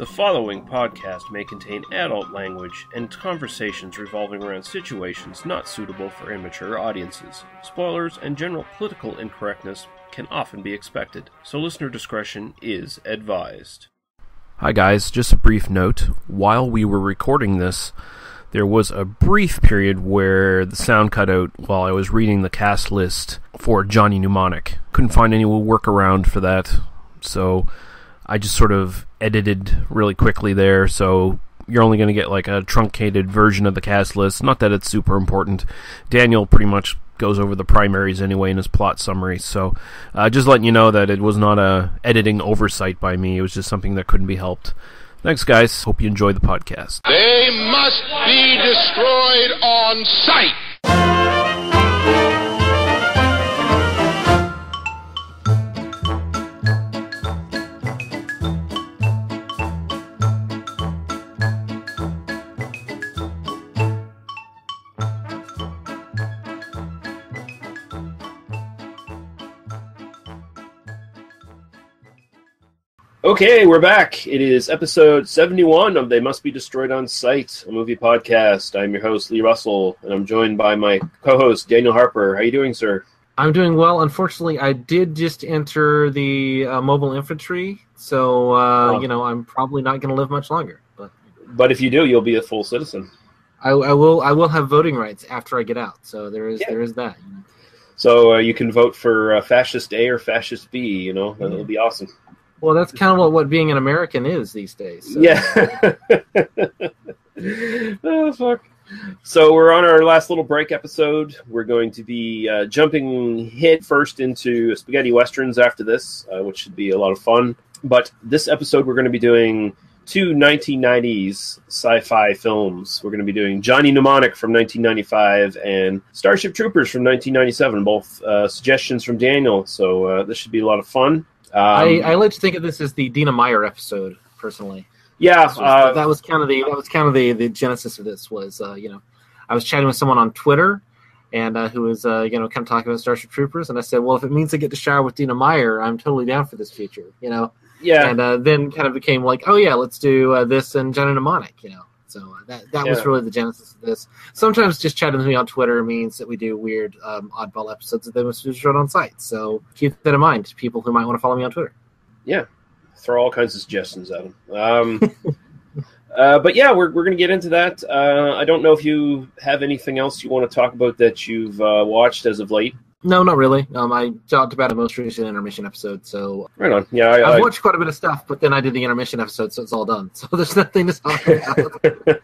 The following podcast may contain adult language and conversations revolving around situations not suitable for immature audiences. Spoilers and general political incorrectness can often be expected, so listener discretion is advised. Hi guys, just a brief note. While we were recording this, there was a brief period where the sound cut out while I was reading the cast list for Johnny Mnemonic. Couldn't find any workaround for that, so I just sort of edited really quickly there, so you're only going to get like a truncated version of the cast list. Not that it's super important. Daniel pretty much goes over the primaries anyway in his plot summary, so just letting you know that it was not a editing oversight by me. It was just something that couldn't be helped. Thanks, guys. Hope you enjoy the podcast. They must be destroyed on sight. Okay, we're back. It is episode 71 of They Must Be Destroyed on Sight, a movie podcast. I'm your host, Lee Russell, and I'm joined by my co-host, Daniel Harper. How you doing, sir? I'm doing well. Unfortunately, I did just enter the mobile infantry, so I'm probably not going to live much longer. But if you do, you'll be a full citizen. I will have voting rights after I get out, so there is that. So you can vote for Fascist A or Fascist B, you know? That'll be awesome. Well, that's kind of what being an American is these days. So. Yeah. Oh, fuck. So we're on our last little break episode. We're going to be jumping head first into spaghetti westerns after this, which should be a lot of fun. But this episode, we're going to be doing two 1990s sci-fi films. We're going to be doing Johnny Mnemonic from 1995 and Starship Troopers from 1997, both suggestions from Daniel. So this should be a lot of fun. I like to think of this as the Dina Meyer epispisode, personally. Yeah, that was kind of the genesis of this. Was I was chatting with someone on Twitter, and who was kind of talking about Starship Troopers, and I said, well, if it means I get to shower with Dina Meyer, I'm totally down for this feature, Yeah, and then kind of became like, oh yeah, let's do this and Johnny Mnemonic, So that was really the genesis of this. Sometimes just chatting with me on Twitter means that we do weird oddball episodes that they must be destroyed on site. So keep that in mind, people who might want to follow me on Twitter. Yeah, throw all kinds of suggestions at them. But yeah, we're going to get into that. I don't know if you have anything else you want to talk about that you've watched as of late. No, not really. I talked about the most recent intermission episode, so... Right on. Yeah, I've watched quite a bit of stuff, but then I did the intermission episode, so it's all done. So there's nothing to talk about. Other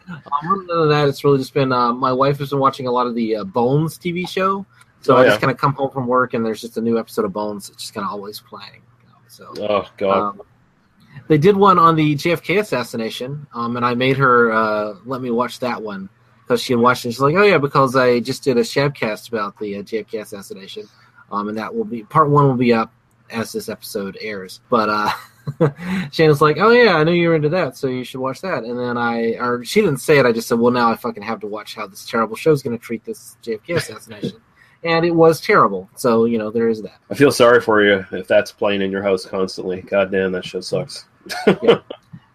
than that, it's really just been... my wife has been watching a lot of the Bones TV show, so I just kind of come home from work, and there's just a new episode of Bones that's just kind of always playing. So, oh, God. They did one on the JFK assassination, and I made her let me watch that one. Because she had watched it, she's like, oh yeah, because I just did a Shabcast about the JFK assassination, and that will be part one will be up as this episode airs. But Shannon's like, oh yeah, I knew you were into that, so you should watch that. And then she didn't say it. I just said, well, now I fucking have to watch how this terrible show is going to treat this JFK assassination, and it was terrible. So there is that. I feel sorry for you if that's playing in your house constantly. God damn, that show sucks. Yeah.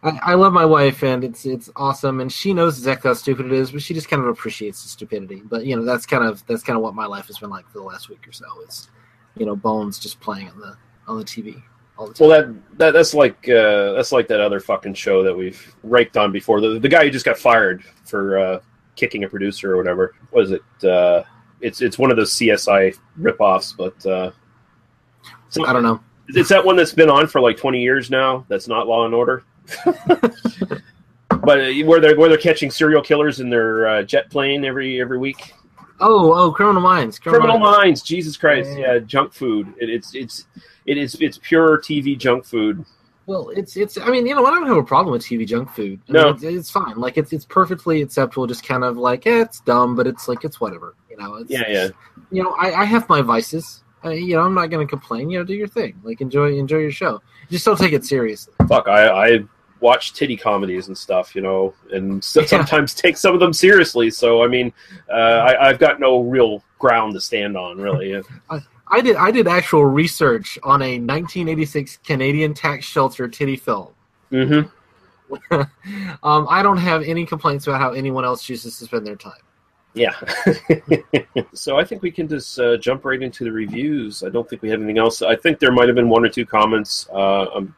I love my wife, and it's awesome, and she knows exactly how stupid it is, but she just kind of appreciates the stupidity. But that's kind of what my life has been like for the last week or so. Is Bones just playing on the TV all the time. Well, that's like that other fucking show that we've raked on before. The guy who just got fired for kicking a producer or whatever. What is it? It's one of those CSI ripoffs, but I don't know. It's that one that's been on for like 20 years now. That's not Law and Order. But where they're catching serial killers in their jet plane every week. Oh, Criminal Minds. Criminal Minds. Jesus Christ! Yeah, junk food. It's pure TV junk food. Well, it's. I mean, I don't have a problem with TV junk food. No, it's fine. Like it's perfectly acceptable. Just kind of like it's dumb, but it's like it's whatever. It's, I have my vices. I'm not going to complain. Do your thing. Like enjoy your show. Just don't take it seriously. Fuck, I watch titty comedies and stuff, and sometimes take some of them seriously. So I mean, I've got no real ground to stand on, really. I did actual research on a 1986 Canadian tax shelter titty film. Mm-hmm. I don't have any complaints about how anyone else chooses to spend their time. Yeah. So I think we can just jump right into the reviews. I don't think we have anything else. I think there might have been one or two comments. I'm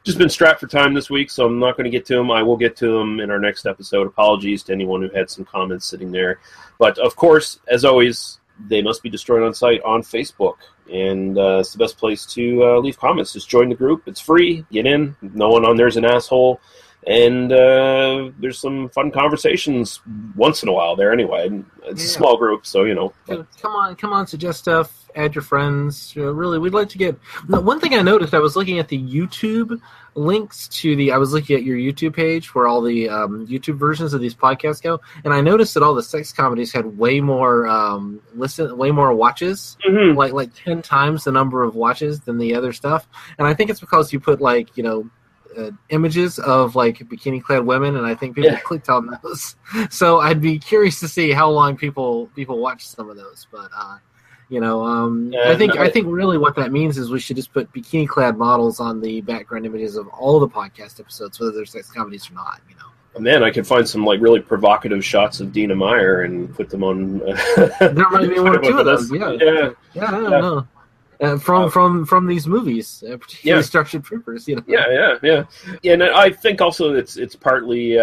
just been strapped for time this week, so I'm not going to get to them. I will get to them in our next episode. Apologies to anyone who had some comments sitting there. But, of course, as always, they must be destroyed on site on Facebook. And it's the best place to leave comments. Just join the group. It's free. Get in. No one on there is an asshole. And there's some fun conversations once in a while there anyway. It's a small group, so, you know. Come on, suggest stuff, add your friends. Really, we'd like to get... One thing I noticed, I was looking at the YouTube links I was looking at your YouTube page where all the YouTube versions of these podcasts go, and I noticed that all the sex comedies had way more watches, like 10 times the number of watches than the other stuff. And I think it's because you put, like, you know, images of like bikini-clad women, and I think people clicked on those. So I'd be curious to see how long people watch some of those. But I think really what that means is we should just put bikini-clad models on the background images of all the podcast episodes, whether they're sex comedies or not. You know. And then I could find some like really provocative shots of Dina Meyer and put them on. There might be one or two of those. Yeah. I don't know. From these movies, particularly Starship Troopers, you know. Yeah. And I think also it's partly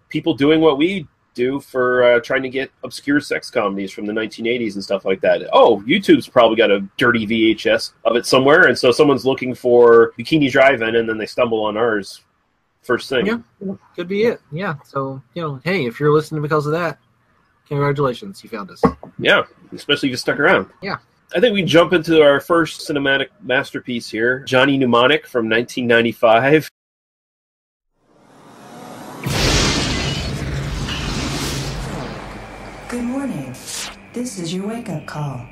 people doing what we do for trying to get obscure sex comedies from the 1980s and stuff like that. Oh, YouTube's probably got a dirty VHS of it somewhere, and so someone's looking for Bikini Drive-In, and then they stumble on ours first thing. Yeah, could be it. Yeah, so, you know, hey, if you're listening because of that, congratulations, you found us. Yeah, especially if you stuck around. Yeah. I think we jump into our first cinematic masterpiece here, Johnny Mnemonic from 1995. Good morning. This is your wake-up call.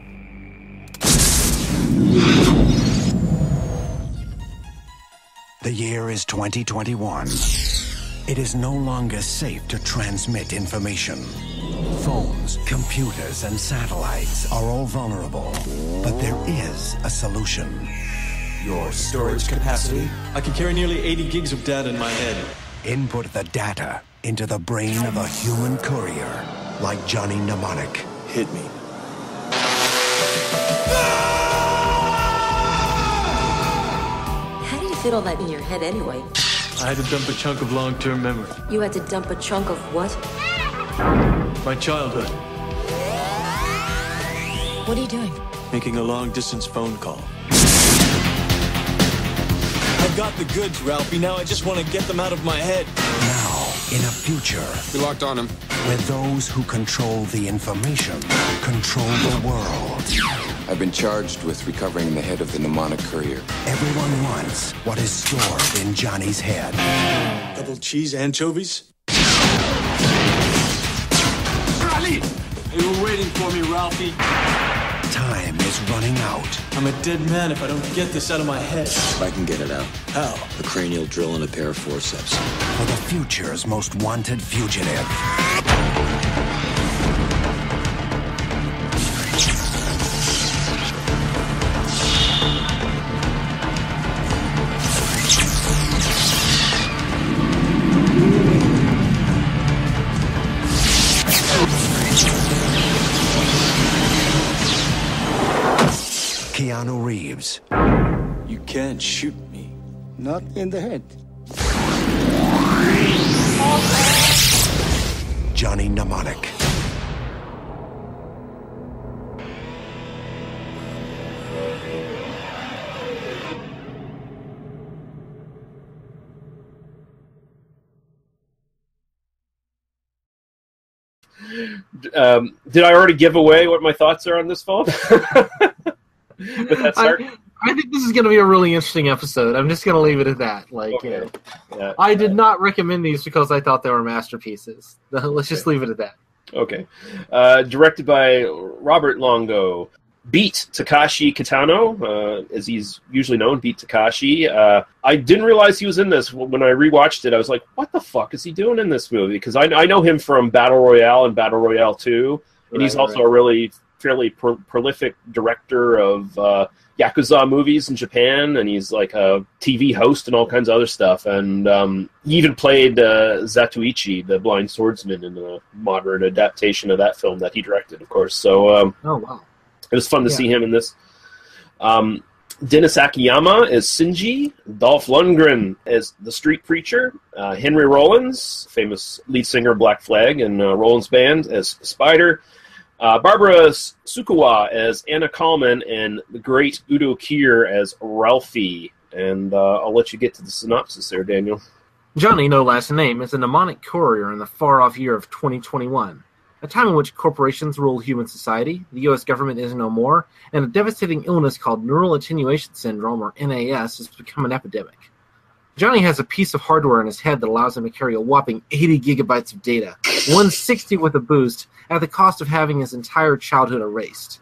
The year is 2021. It is no longer safe to transmit information. Phones, computers, and satellites are all vulnerable. But there is a solution. Your storage capacity? I can carry nearly 80 gigs of data in my head. Input the data into the brain of a human courier, like Johnny Mnemonic. Hit me. How do you fit all that in your head anyway? I had to dump a chunk of long-term memory. You had to dump a chunk of what? My childhood. What are you doing? Making a long-distance phone call. I've got the goods, Ralphie. Now I just want to get them out of my head. Now, in a future... We locked on him. Where those who control the information control the world. I've been charged with recovering the head of the mnemonic courier. Everyone wants what is stored in Johnny's head. Double cheese anchovies? They were waiting for me, Ralphie. Time is running out. I'm a dead man if I don't get this out of my head. I can get it out. How? A cranial drill and a pair of forceps. For the future's most wanted fugitive. Keanu Reeves. You can't shoot me. Not in the head. Johnny Mnemonic. Did I already give away what my thoughts are on this film? I think this is going to be a really interesting episode. I'm just going to leave it at that. Okay. I did not recommend these because I thought they were masterpieces. Let's just leave it at that. Okay. Directed by Robert Longo. Beat Takashi Kitano, as he's usually known, Beat Takashi. I didn't realize he was in this. When I rewatched it, I was like, what the fuck is he doing in this movie? Because I know him from Battle Royale and Battle Royale 2, and he's also a really fairly prolific director of Yakuza movies in Japan, and he's like a TV host and all kinds of other stuff. And he even played Zatoichi, the blind swordsman, in a modern adaptation of that film that he directed, of course. So oh, wow. It was fun to see him in this. Dennis Akiyama as Shinji, Dolph Lundgren as the street preacher, Henry Rollins, famous lead singer of Black Flag and Rollins Band, as Spider, Barbara Sukawa as Anna Kallman, and the great Udo Kier as Ralphie. And I'll let you get to the synopsis there, Daniel. Johnny, no last name, is a mnemonic courier in the far-off year of 2021. A time in which corporations rule human society, the U.S. government is no more, and a devastating illness called neural attenuation syndrome, or NAS, has become an epidemic. Johnny has a piece of hardware in his head that allows him to carry a whopping 80 gigabytes of data, 160 with a boost, at the cost of having his entire childhood erased.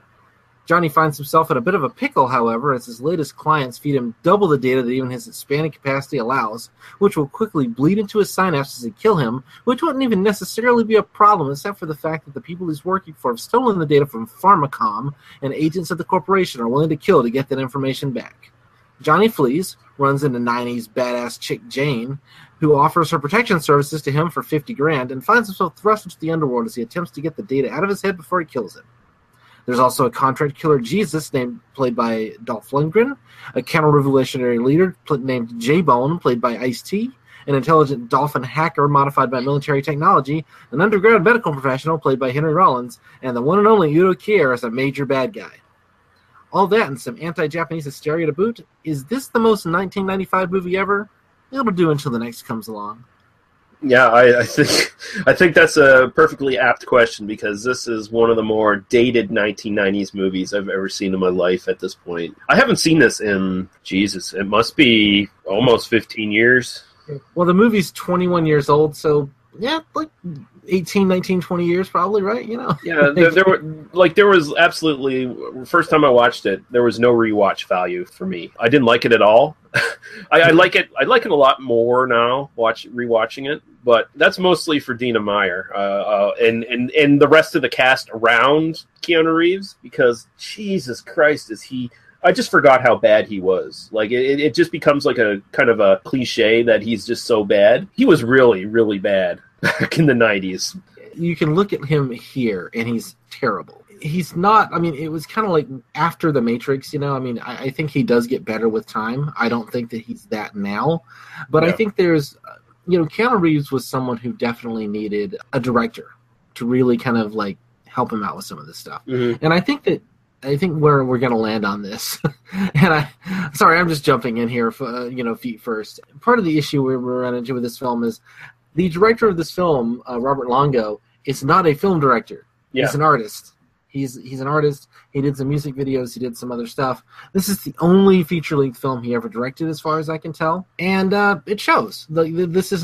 Johnny finds himself in a bit of a pickle, however, as his latest clients feed him double the data that even his expanding capacity allows, which will quickly bleed into his synapses and kill him, which wouldn't even necessarily be a problem except for the fact that the people he's working for have stolen the data from Pharmacom, and agents of the corporation are willing to kill to get that information back. Johnny flees, runs into 90s badass chick Jane, who offers her protection services to him for $50,000, and finds himself thrust into the underworld as he attempts to get the data out of his head before he kills him. There's also a contract killer, Jesus, played by Dolph Lundgren, a counter-revolutionary leader named J-Bone, played by Ice-T, an intelligent dolphin hacker modified by military technology, an underground medical professional, played by Henry Rollins, and the one and only Udo Kier as a major bad guy. All that and some anti-Japanese hysteria to boot. Is this the most 1995 movie ever? It'll do until the next comes along. Yeah, I think that's a perfectly apt question, because this is one of the more dated 1990s movies I've ever seen in my life at this point. I haven't seen this in, Jesus, it must be almost 15 years. Well, the movie's 21 years old, so yeah, like 18, 19, 20 years probably, right? You know. Yeah, there was absolutely, first time I watched it, there was no rewatch value for me. I didn't like it at all. I like it a lot more now, rewatching it, but that's mostly for Dina Meyer and the rest of the cast around Keanu Reeves, because Jesus Christ, I just forgot how bad he was. Like, it just becomes like a kind of a cliche that he's just so bad. He was really, really bad back in the 90s. You can look at him here, and he's terrible. He's not, I mean, it was kind of like after The Matrix, you know? I mean, I think he does get better with time. I don't think that he's that now. But yeah. I think there's, Keanu Reeves was someone who definitely needed a director to really kind of, like, help him out with some of this stuff. Mm-hmm. And I think where we're going to land on this, and I'm just jumping in here, feet first. Part of the issue we run into with this film is the director of this film, Robert Longo, is not a film director. Yeah. He's an artist. He's an artist. He did some music videos. He did some other stuff. This is the only feature-length film he ever directed, as far as I can tell. And it shows. This is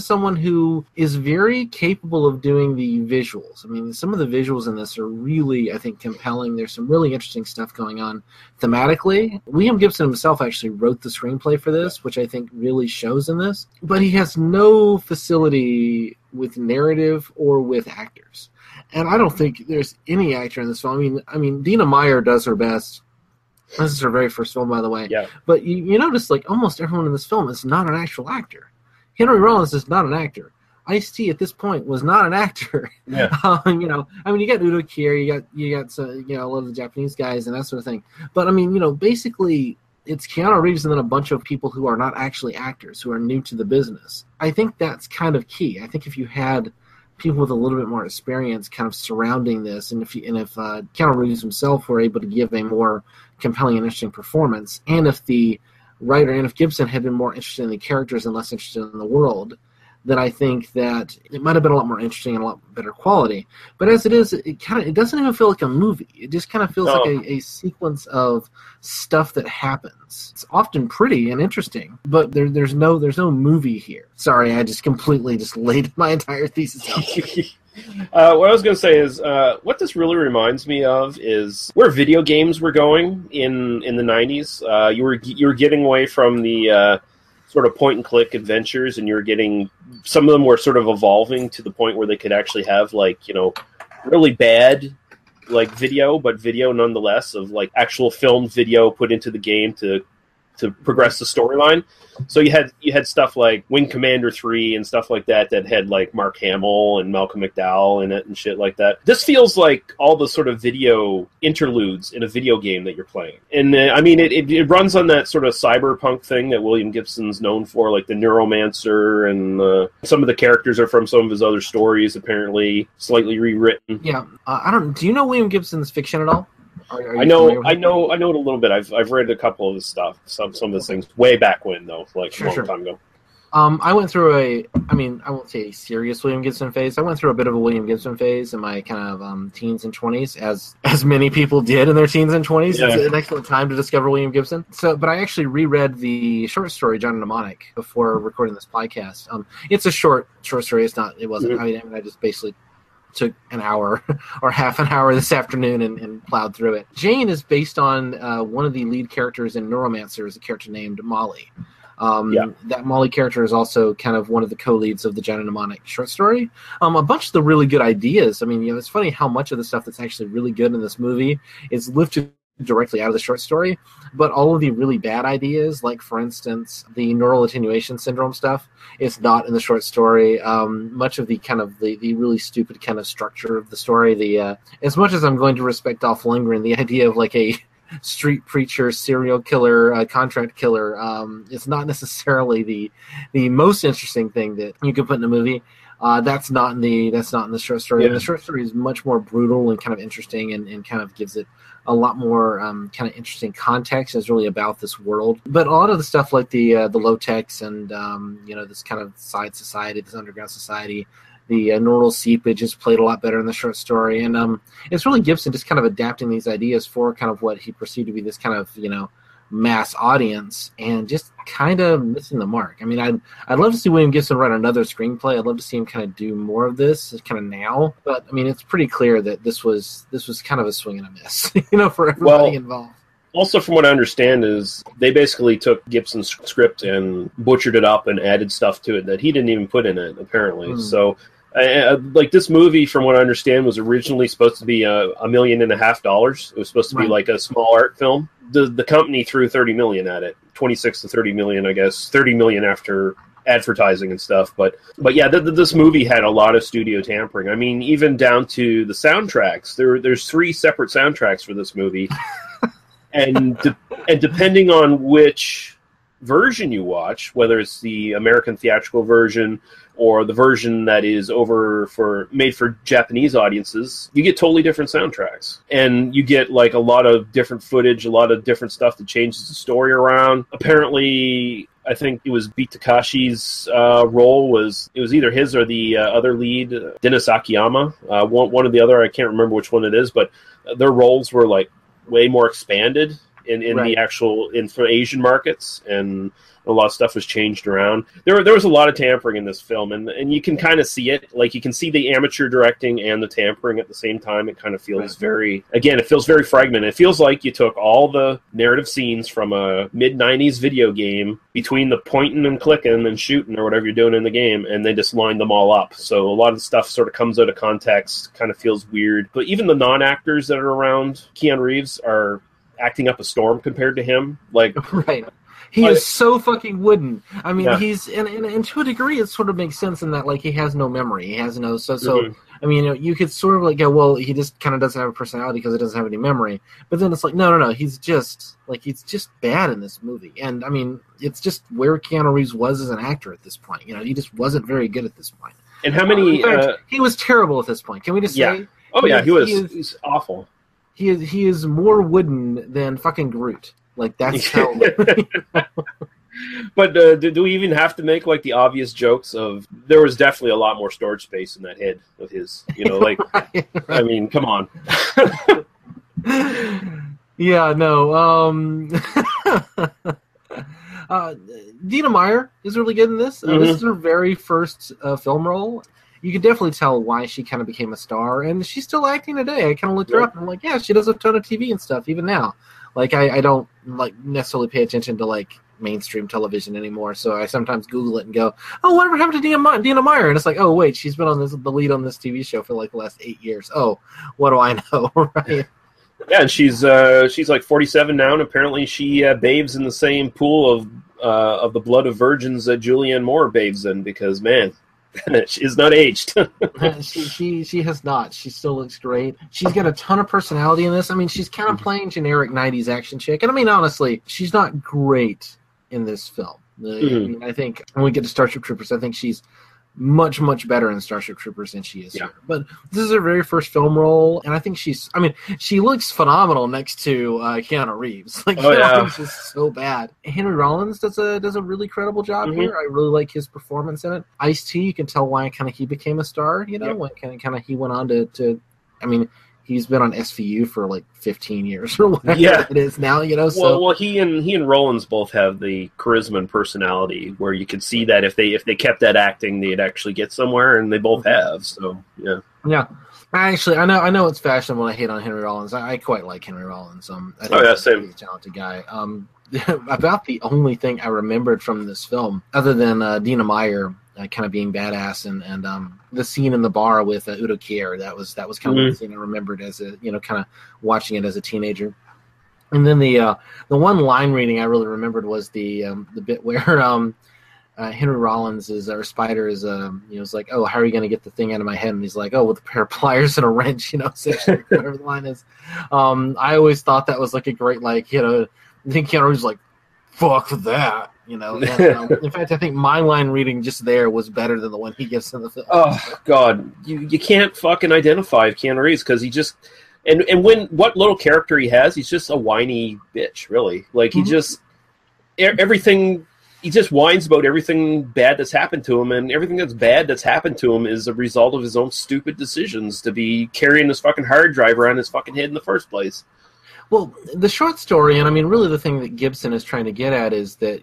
someone who is very capable of doing the visuals. I mean, some of the visuals in this are really, I think, compelling. There's some really interesting stuff going on thematically. William Gibson himself actually wrote the screenplay for this, which I think really shows in this. But he has no facility with narrative or with actors. And I don't think there's any actor in this film. I mean, Dina Meyer does her best. This is her very first film, by the way. Yeah. But you notice, like, almost everyone in this film is not an actual actor. Henry Rollins is not an actor. Ice-T at this point was not an actor. Yeah. You got Udo Kier, you got a lot of the Japanese guys and that sort of thing. But I mean, basically, it's Keanu Reeves and then a bunch of people who are not actually actors, who are new to the business. I think that's kind of key. I think if you had people with a little bit more experience kind of surrounding this, and if Keanu Reeves himself were able to give a more compelling and interesting performance, and if the writer and if Gibson had been more interested in the characters and less interested in the world, then I think that it might have been a lot more interesting and a lot better quality. But as it is, it doesn't even feel like a movie. It just kind of feels like a sequence of stuff that happens. It's often pretty and interesting, but there's no movie here. Sorry, I just completely laid my entire thesis out. What I was going to say is, what this really reminds me of is where video games were going in the 90s. You were getting away from the sort of point-and-click adventures, and you're getting, some of them were sort of evolving to the point where they could actually have, like, really bad like video, but video nonetheless, of like actual filmed video put into the game to progress the storyline. So you had stuff like Wing Commander 3 and stuff like that had like Mark Hamill and Malcolm McDowell in it and shit like that. This feels like all the sort of video interludes in a video game that you're playing. And I mean, it runs on that sort of cyberpunk thing that William Gibson's known for, like the Neuromancer, and some of the characters are from some of his other stories, apparently slightly rewritten. Yeah, do you know William Gibson's fiction at all? I know it a little bit. I've read a couple of his stuff, some of his things way back when, though, like a long time ago. I went through I won't say a serious William Gibson phase. I went through a bit of a William Gibson phase in my kind of teens and 20s, as many people did in their teens and 20s. Yeah. It's an excellent time to discover William Gibson. But I actually reread the short story John Mnemonic before recording this podcast. It's a short story. It wasn't. Mm-hmm. I just basically took an hour or half an hour this afternoon and plowed through it. Jane is based on one of the lead characters in Neuromancer, is a character named Molly. That Molly character is also kind of one of the co-leads of the John Mnemonic short story. A bunch of the really good ideas. I mean, it's funny how much of the stuff that's actually really good in this movie is lifted directly out of the short story, but all of the really bad ideas, like for instance the neural attenuation syndrome stuff, is not in the short story. Much of the kind of the really stupid kind of structure of the story, as much as I'm going to respect Dolph Lundgren, the idea of like a street preacher, serial killer, contract killer, is not necessarily the most interesting thing that you could put in a movie. That's not in the short story. Yeah. The short story is much more brutal and kind of interesting, and kind of gives it a lot more kind of interesting context. It's really about this world. But a lot of the stuff like the low-techs and this kind of side society, this underground society, the neural seepage is played a lot better in the short story. And it's really Gibson just kind of adapting these ideas for kind of what he perceived to be this kind of, mass audience, and just kind of missing the mark. I mean, I'd love to see William Gibson write another screenplay. I'd love to see him kind of do more of this kind of now. But I mean, it's pretty clear that this was kind of a swing and a miss, for everybody involved. Also, from what I understand, is they basically took Gibson's script and butchered it up and added stuff to it that he didn't even put in it, apparently. So, like, this movie, from what I understand, was originally supposed to be $1.5 million. It was supposed to be like a small art film. The company threw $30 million at it, 26 to 30 million, I guess, 30 million after advertising and stuff. But yeah, this movie had a lot of studio tampering. I mean, even down to the soundtracks. There's 3 separate soundtracks for this movie, and depending on which version you watch, whether it's the American theatrical version or the version that is made for Japanese audiences, you get totally different soundtracks. And you get like a lot of different footage, a lot of different stuff that changes the story around. Apparently, I think it was Beat Takashi's role it was either his or the other lead, Dennis Akiyama, one or the other, I can't remember which one it is, but their roles were like way more expanded in the actual for Asian markets, and a lot of stuff was changed around. There was a lot of tampering in this film, and you can kind of see it. Like, you can see the amateur directing and the tampering at the same time. It kind of feels it feels very fragmented. It feels like you took all the narrative scenes from a mid-90s video game, between the pointing and clicking and shooting or whatever you're doing in the game, and they just lined them all up. So a lot of the stuff sort of comes out of context, kind of feels weird. But even the non-actors that are around Keanu Reeves are acting up a storm compared to him. Like, right. He is so fucking wooden. I mean, he's and to a degree, it sort of makes sense in that, like, he has no memory. He has no Mm-hmm. I mean, you could sort of like go, well, he just kind of doesn't have a personality because he doesn't have any memory. But then it's like, no, he's just bad in this movie. And I mean, it's just where Keanu Reeves was as an actor at this point. He just wasn't very good at this point. And how many? In fact, he was terrible at this point. Can we just say? Oh yeah, he's awful. He is more wooden than fucking Groot. Like, that's how. But do we even have to make like the obvious jokes of there was definitely a lot more storage space in that head of his? Like, right. I mean, come on. Yeah, no. Dina Meyer is really good in this. This is her very first film role. You can definitely tell why she kind of became a star, and she's still acting today. I kind of looked her up, and I'm like, yeah, she does a ton of TV and stuff even now. Like, I don't like necessarily pay attention to like mainstream television anymore. So I sometimes Google it and go, "Oh, whatever happened to Dina Meyer?" And it's like, "Oh, wait, she's been on the lead on this TV show for like the last 8 years." Oh, what do I know, right? Yeah, and she's like 47 now, and apparently she bathes in the same pool of the blood of virgins that Julianne Moore bathes in, because man, she is not aged. she has not. She still looks great. She's got a ton of personality in this. I mean, she's kind of playing generic 90s action chick. And I mean, honestly, she's not great in this film. I mean, I think when we get to Starship Troopers, I think she's much, much better in Starship Troopers than she is here. But this is her very first film role, and I think she looks phenomenal next to Keanu Reeves. Like, Keanu Reeves is so bad. Henry Rollins does a really credible job here. I really like his performance in it. Ice-T, you can tell why kind of he became a star, when kind of he went on to I mean, he's been on SVU for like 15 years or whatever it is now, So well, he and Rollins both have the charisma and personality where you could see that if they kept that acting, they'd actually get somewhere, and they both have. So yeah. Actually, I know it's fashionable to hate on Henry Rollins. I quite like Henry Rollins. I think same. He's a talented guy. About the only thing I remembered from this film, other than Dina Meyer kind of being badass, and the scene in the bar with Udo Kier, that was kind of the thing I remembered as a kind of watching it as a teenager. And then the one line reading I really remembered was the bit where Henry Rollins Spider is it's like, "Oh, how are you going to get the thing out of my head?" And he's like, "Oh, with a pair of pliers and a wrench," essentially, whatever the line is. I always thought that was like a great, I think Keanu Reeves like, "Fuck that." And, in fact, I think my line reading just there was better than the one he gives in the film. Oh God, you can't fucking identify Keanu Reeves because he just and when what little character he has, he's just a whiny bitch, really. Like he just everything. He just whines about everything bad that's happened to him, and everything that's bad that's happened to him is a result of his own stupid decisions to be carrying this fucking hard drive around his fucking head in the first place. Well, the short story, and I mean, really the thing that Gibson is trying to get at is that,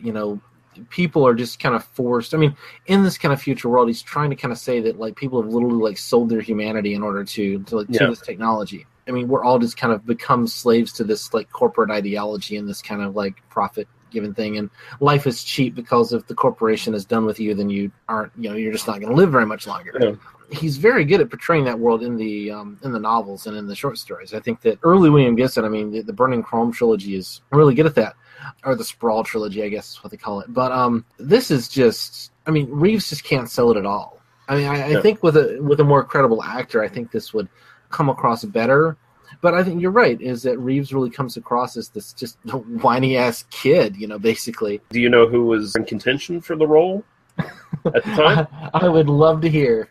people are just kind of forced. I mean, in this kind of future world, he's trying to kind of say that, people have literally, sold their humanity in order to this technology. I mean, we're all just kind of become slaves to this, corporate ideology and this kind of, profit-given thing. And life is cheap because if the corporation is done with you, then you aren't, you're just not going to live very much longer. Yeah. He's very good at portraying that world in the novels and in the short stories. I think that early William Gibson, I mean, the Burning Chrome trilogy is really good at that, or the Sprawl trilogy, I guess is what they call it. But this is just, I mean, Reeves just can't sell it at all. I mean, I think with a more credible actor, I think this would come across better. But I think you're right, is that Reeves really comes across as this just whiny ass kid, basically. Do you know who was in contention for the role at the time? I would love to hear.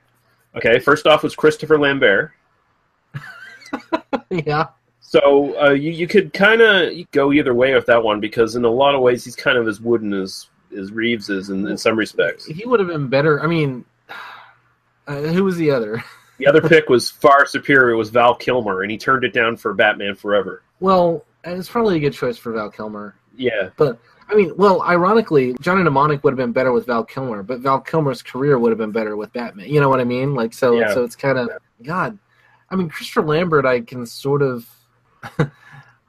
Okay, first off was Christopher Lambert. Yeah. So you could kind of go either way with that one, because in a lot of ways he's kind of as wooden as Reeves is in some respects. He would have been better. I mean, who was the other? The other pick was far superior. It was Val Kilmer, and he turned it down for Batman Forever. Well, it's probably a good choice for Val Kilmer. Yeah. But I mean, well, ironically, Johnny Mnemonic would have been better with Val Kilmer, but Val Kilmer's career would have been better with Batman. You know what I mean? So it's kind of, God. I mean, Christopher Lambert, I can sort of...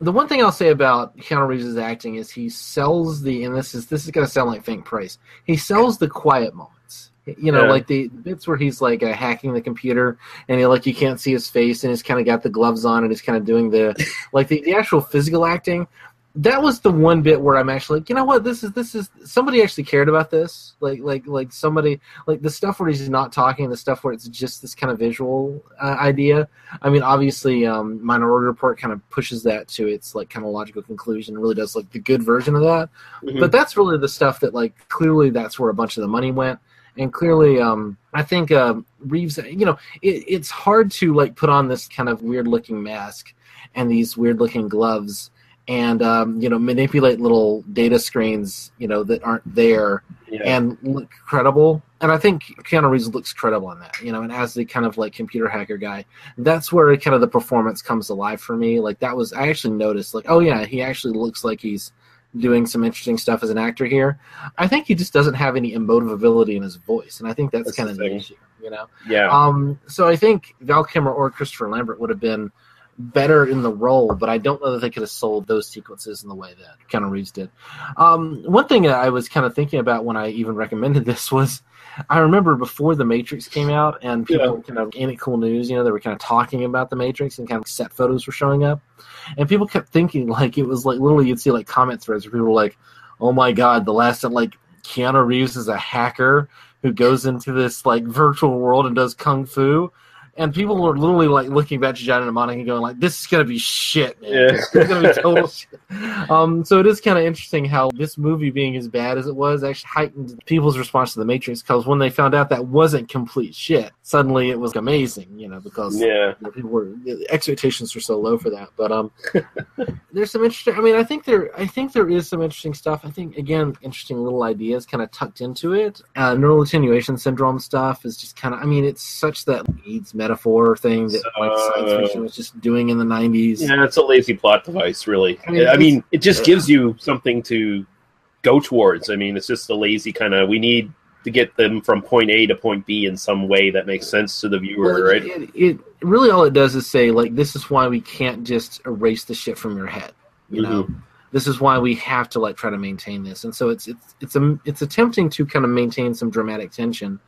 The one thing I'll say about Keanu Reeves' acting is he sells and this is going to sound like Frank Price, he sells the quiet moments. Like the bits where he's hacking the computer and you can't see his face and he's kind of got the gloves on and he's kind of doing the the actual physical acting. That was the one bit where I'm actually you know what, this is somebody actually cared about this. Somebody, the stuff where he's not talking, the stuff where it's just this kind of visual idea. I mean, obviously, Minority Report kind of pushes that to its kind of logical conclusion and really does the good version of that. Mm-hmm. But that's really the stuff that clearly that's where a bunch of the money went. And clearly, I think Reeves, it's hard to put on this kind of weird looking mask and these weird looking gloves and manipulate little data screens that aren't there and look credible. And I think Keanu Reeves looks credible on that, and as the kind of computer hacker guy, that's where kind of the performance comes alive for me. That was, I actually noticed oh yeah, he actually looks like he's doing some interesting stuff as an actor here. I think he just doesn't have any emotive ability in his voice, and I think that's kind of the issue, Yeah. So I think Val Kilmer or Christopher Lambert would have been better in the role, but I don't know that they could have sold those sequences in the way that Keanu Reeves did. One thing that I was kind of thinking about when I even recommended this was, I remember before The Matrix came out and people were kind of, Ain't It Cool News, they were kind of talking about The Matrix and kind of set photos were showing up. And people kept thinking, like, it was like, literally you'd see like comment threads where people were like, oh my God, the last, like, Keanu Reeves is a hacker who goes into this like virtual world and does kung fu. And people were literally like looking back to Dina Meyer and going like, "This is gonna be shit, man. Yeah. This is gonna be total shit." So it is kind of interesting how this movie, being as bad as it was, actually heightened people's response to The Matrix. Because when they found out that wasn't complete shit, suddenly it was amazing, because people the expectations were so low for that. But there's some interesting. I mean, I think there is some interesting stuff. I think again, interesting little ideas kind of tucked into it. Neural attenuation syndrome stuff is just kind of. I mean, it's such that AIDS metaphor thing that science fiction was just doing in the 90s. Yeah, it's a lazy plot device, really. I mean, it just gives you something to go towards. I mean, it's just a lazy kind of, we need to get them from point A to point B in some way that makes sense to the viewer, right? It really, all it does is say, like, this is why we can't just erase the shit from your head, you know? This is why we have to, like, try to maintain this. And so it's attempting to kind of maintain some dramatic tension.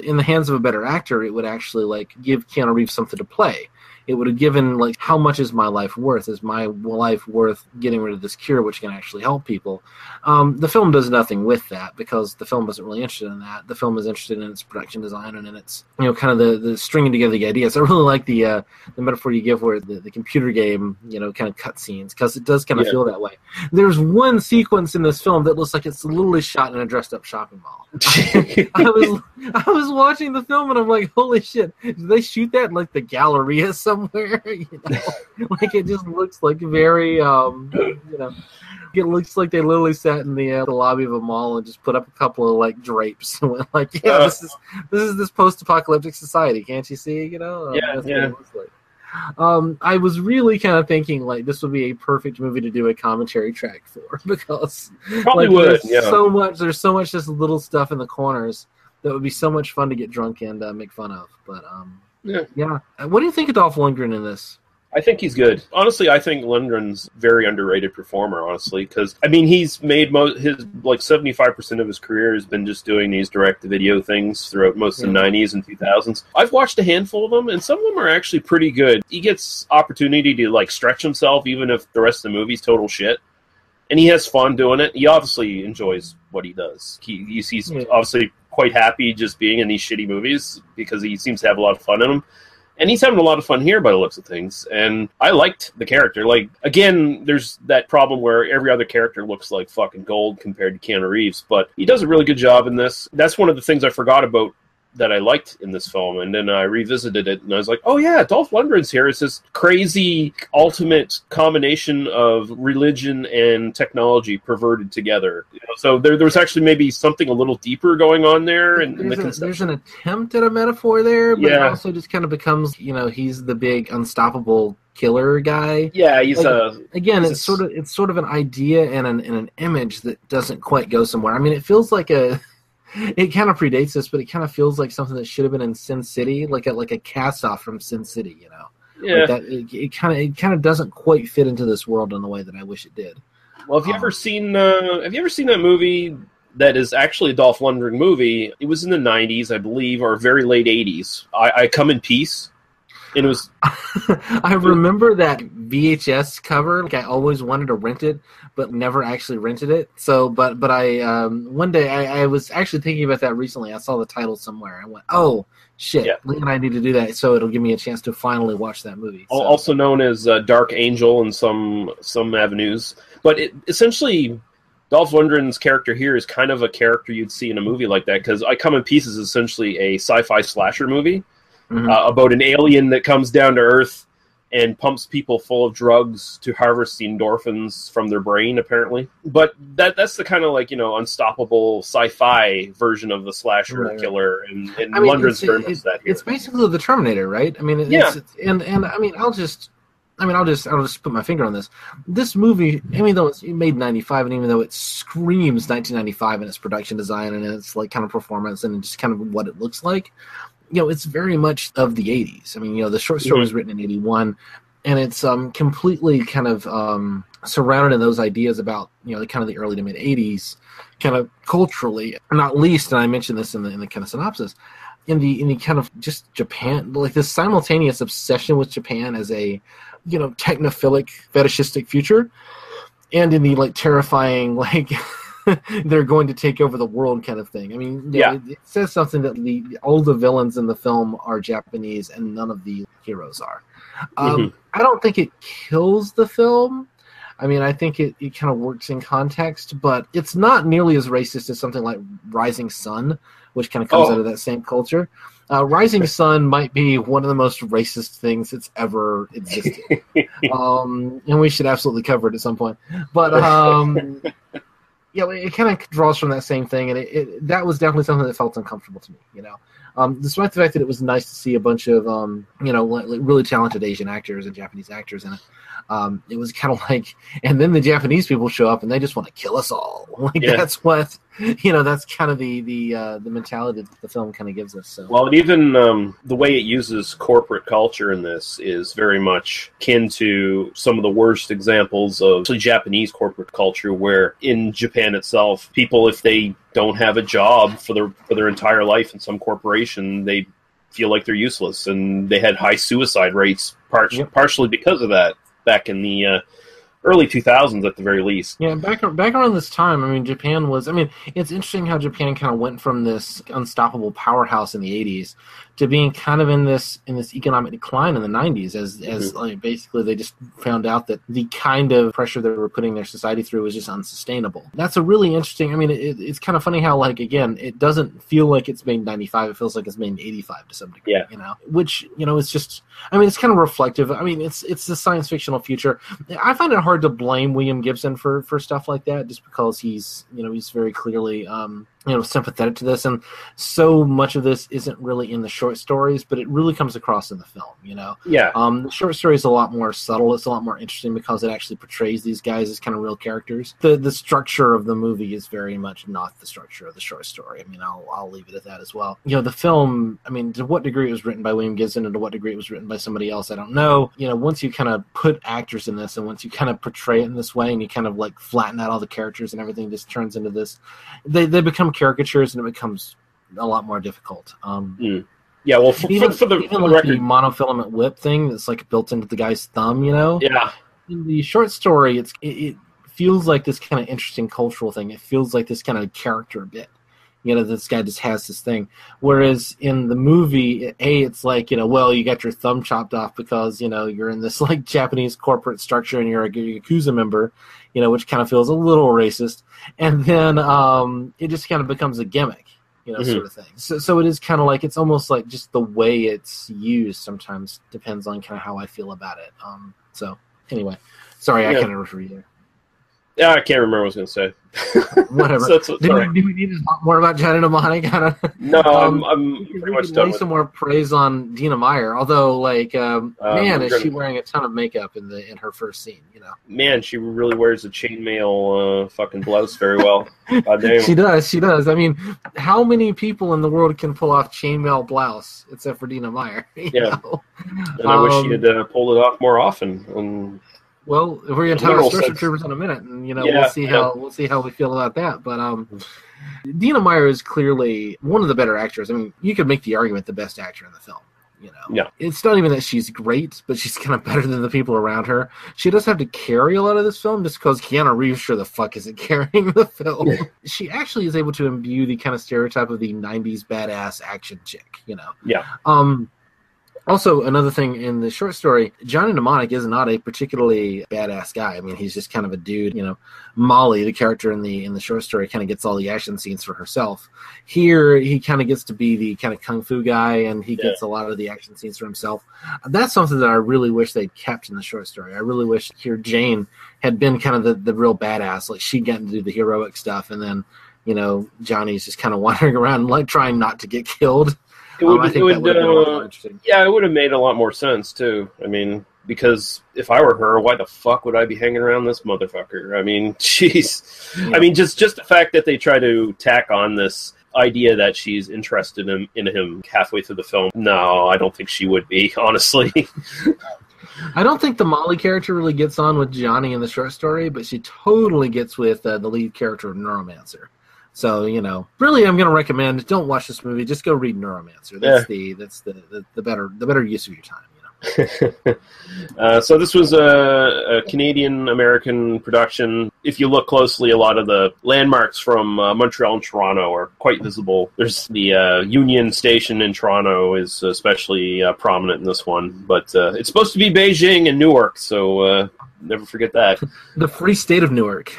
In the hands of a better actor, it would actually like give Keanu Reeves something to play. It would have given like, how much is my life worth? Is my life worth getting rid of this cure, which can actually help people? The film does nothing with that because the film isn't really interested in that. The film is interested in its production design and in its kind of the stringing together the ideas. I really like the metaphor you give where the computer game kind of cutscenes, because it does kind of feel that way. There's one sequence in this film that looks like it's literally shot in a dressed up shopping mall. I was watching the film and I'm like, holy shit, did they shoot that in like the Galleria somewhere? Like it just looks like very, it looks like they literally sat in the lobby of a mall and just put up a couple of like drapes and went like, this is this post-apocalyptic society, can't you see? That's what it looks like. I was really kind of thinking like this would be a perfect movie to do a commentary track for because probably would. There's so much just little stuff in the corners that would be so much fun to get drunk and make fun of. But what do you think of Dolph Lundgren in this? I think he's good. Honestly, I think Lundgren's very underrated performer, honestly, because, I mean, he's made his, like, 75% of his career has been just doing these direct-to-video things throughout most of the 90s and 2000s. I've watched a handful of them, and some of them are actually pretty good. He gets opportunity to, like, stretch himself, even if the rest of the movie's total shit. And he has fun doing it. He obviously enjoys what he does. He's obviously quite happy just being in these shitty movies because he seems to have a lot of fun in them. And he's having a lot of fun here by the looks of things. And I liked the character. Like, again, there's that problem where every other character looks like fucking gold compared to Keanu Reeves. But he does a really good job in this. That's one of the things I forgot about that I liked in this film. And then I revisited it, and I was like, oh yeah, Dolph Lundgren's here. It's this crazy ultimate combination of religion and technology perverted together. So there was actually maybe something a little deeper going on there. And there's an attempt at a metaphor there, but it also just kind of becomes, he's the big unstoppable killer guy. Yeah, he's it's sort of an idea and an image that doesn't quite go somewhere. I mean, it feels like it kind of predates this, but it kind of feels like something that should have been in Sin City, like a cast-off from Sin City, Yeah. Like that, it kind of doesn't quite fit into this world in the way that I wish it did. Well, have you ever seen that movie that is actually a Dolph Lundgren movie? It was in the 90s, I believe, or very late 80s. I Come in Peace. It was. I remember that VHS cover. Like I always wanted to rent it, but never actually rented it. So, but I one day I was actually thinking about that recently. I saw the title somewhere. I went, oh shit, Lee and I need to do that. So it'll give me a chance to finally watch that movie. So. Also known as Dark Angel in some avenues, but essentially. Dolph Lundgren's character here is kind of a character you'd see in a movie like that, because I Come in Peace is essentially a sci-fi slasher movie. About an alien that comes down to Earth and pumps people full of drugs to harvest the endorphins from their brain, apparently. But that's the kind of unstoppable sci-fi version of the slasher killer, and Lundgren's very much that here. It's basically the Terminator, right? I mean, I'll just put my finger on this. This movie, even though it's made in 95, and even though it screams 1995 in its production design and its like kind of performance and just kind of what it looks like. It's very much of the 80s. I mean, the short story was written in 81. and it's completely kind of surrounded in those ideas about the kind of the early to mid 80s, kind of culturally, not least, and I mentioned this in the kind of synopsis, in the kind of just Japan, like this simultaneous obsession with Japan as a technophilic, fetishistic future, and in the like terrifying like they're going to take over the world kind of thing. I mean, it says something that all the villains in the film are Japanese and none of the heroes are. I don't think it kills the film. I mean, I think it kind of works in context, but it's not nearly as racist as something like Rising Sun, which kind of comes out of that same culture. Rising Sun might be one of the most racist things that's ever existed. And we should absolutely cover it at some point. But it kind of draws from that same thing, and that was definitely something that felt uncomfortable to me, despite the fact that it was nice to see a bunch of, like really talented Asian actors and Japanese actors in it. It was kind of like, and then the Japanese people show up and they just want to kill us all. That's what, that's kind of the mentality that the film kind of gives us. So. Well, and even the way it uses corporate culture in this is very much akin to some of the worst examples of Japanese corporate culture, where in Japan itself, people, if they don't have a job for their entire life in some corporation, they feel like they're useless, and they had high suicide rates partially because of that. Back in the early 2000s, at the very least. Yeah, back around this time, I mean, Japan was... I mean, it's interesting how Japan kind of went from this unstoppable powerhouse in the 80s to being kind of in this economic decline in the 90s, as like, basically they just found out that the kind of pressure they were putting their society through was just unsustainable. That's a really interesting... I mean, it's kind of funny how, like, again, it doesn't feel like it's made in 95, it feels like it's made in 85 to some degree, which, it's just... I mean, it's kind of reflective. I mean, it's a science fictional future. I find it hard to blame William Gibson for stuff like that, just because he's very clearly sympathetic to this, and so much of this isn't really in the short stories, but it really comes across in the film. The short story is a lot more subtle. It's a lot more interesting because it actually portrays these guys as kind of real characters. The structure of the movie is very much not the structure of the short story. I mean, I'll leave it at that as well. The film, I mean, to what degree it was written by William Gibson and to what degree it was written by somebody else, I don't know. Once you kind of put actors in this, and once you kind of portray it in this way, and you kind of like flatten out all the characters and everything, just turns into this. They become caricatures, and it becomes a lot more difficult. Yeah, well, for the record, the monofilament whip thing that's like built into the guy's thumb, Yeah. In the short story, it feels like this kind of interesting cultural thing. It feels like this kind of character bit. This guy just has this thing. Whereas in the movie, it's like, well, you got your thumb chopped off because, you're in this like Japanese corporate structure and you're a Yakuza member, which kind of feels a little racist. And then it just kind of becomes a gimmick, sort of thing. So it is kind of like, it's almost like just the way it's used sometimes depends on kind of how I feel about it. So anyway, sorry, I kind of refer you there. Yeah, I can't remember what I was going to say. Whatever. Do we need to talk more about Dina Meyer? No, I'm pretty much done with some more praise on Dina Meyer. Although, like, man, is she wearing a ton of makeup in her first scene? Man, she really wears a chainmail fucking blouse very well. She does. I mean, how many people in the world can pull off chainmail blouse except for Dina Meyer? And I wish she had pulled it off more often. Well, we're going to talk about Starship Troopers in a minute, and we'll see how we feel about that. But Dina Meyer is clearly one of the better actors. I mean, you could make the argument the best actor in the film. It's not even that she's great, but she's kind of better than the people around her. She does have to carry a lot of this film, just because Keanu Reeves sure the fuck isn't carrying the film. She actually is able to imbue the kind of stereotype of the '90s badass action chick. Also, another thing in the short story, Johnny Mnemonic is not a particularly badass guy. I mean, he's just kind of a dude. Molly, the character in the short story, kind of gets all the action scenes for herself. Here, he kind of gets to be the kind of kung fu guy, and he gets a lot of the action scenes for himself. That's something that I really wish they'd kept in the short story. I really wish here Jane had been kind of the real badass. Like, she'd gotten to do the heroic stuff, and then, Johnny's just kind of wandering around, like, trying not to get killed. It would have made a lot more sense, too. I mean, because if I were her, why the fuck would I be hanging around this motherfucker? I mean, jeez. Yeah. I mean, just the fact that they try to tack on this idea that she's interested in him halfway through the film. No, I don't think she would be, honestly. I don't think the Molly character really gets on with Johnny in the short story, but she totally gets with the lead character of Neuromancer. So, really, I'm going to recommend, don't watch this movie. Just go read Neuromancer. That's the better use of your time. So this was a Canadian-American production. If you look closely, a lot of the landmarks from Montreal and Toronto are quite visible. There's the Union Station in Toronto is especially prominent in this one. But it's supposed to be Beijing and Newark, so never forget that. The Free State of Newark.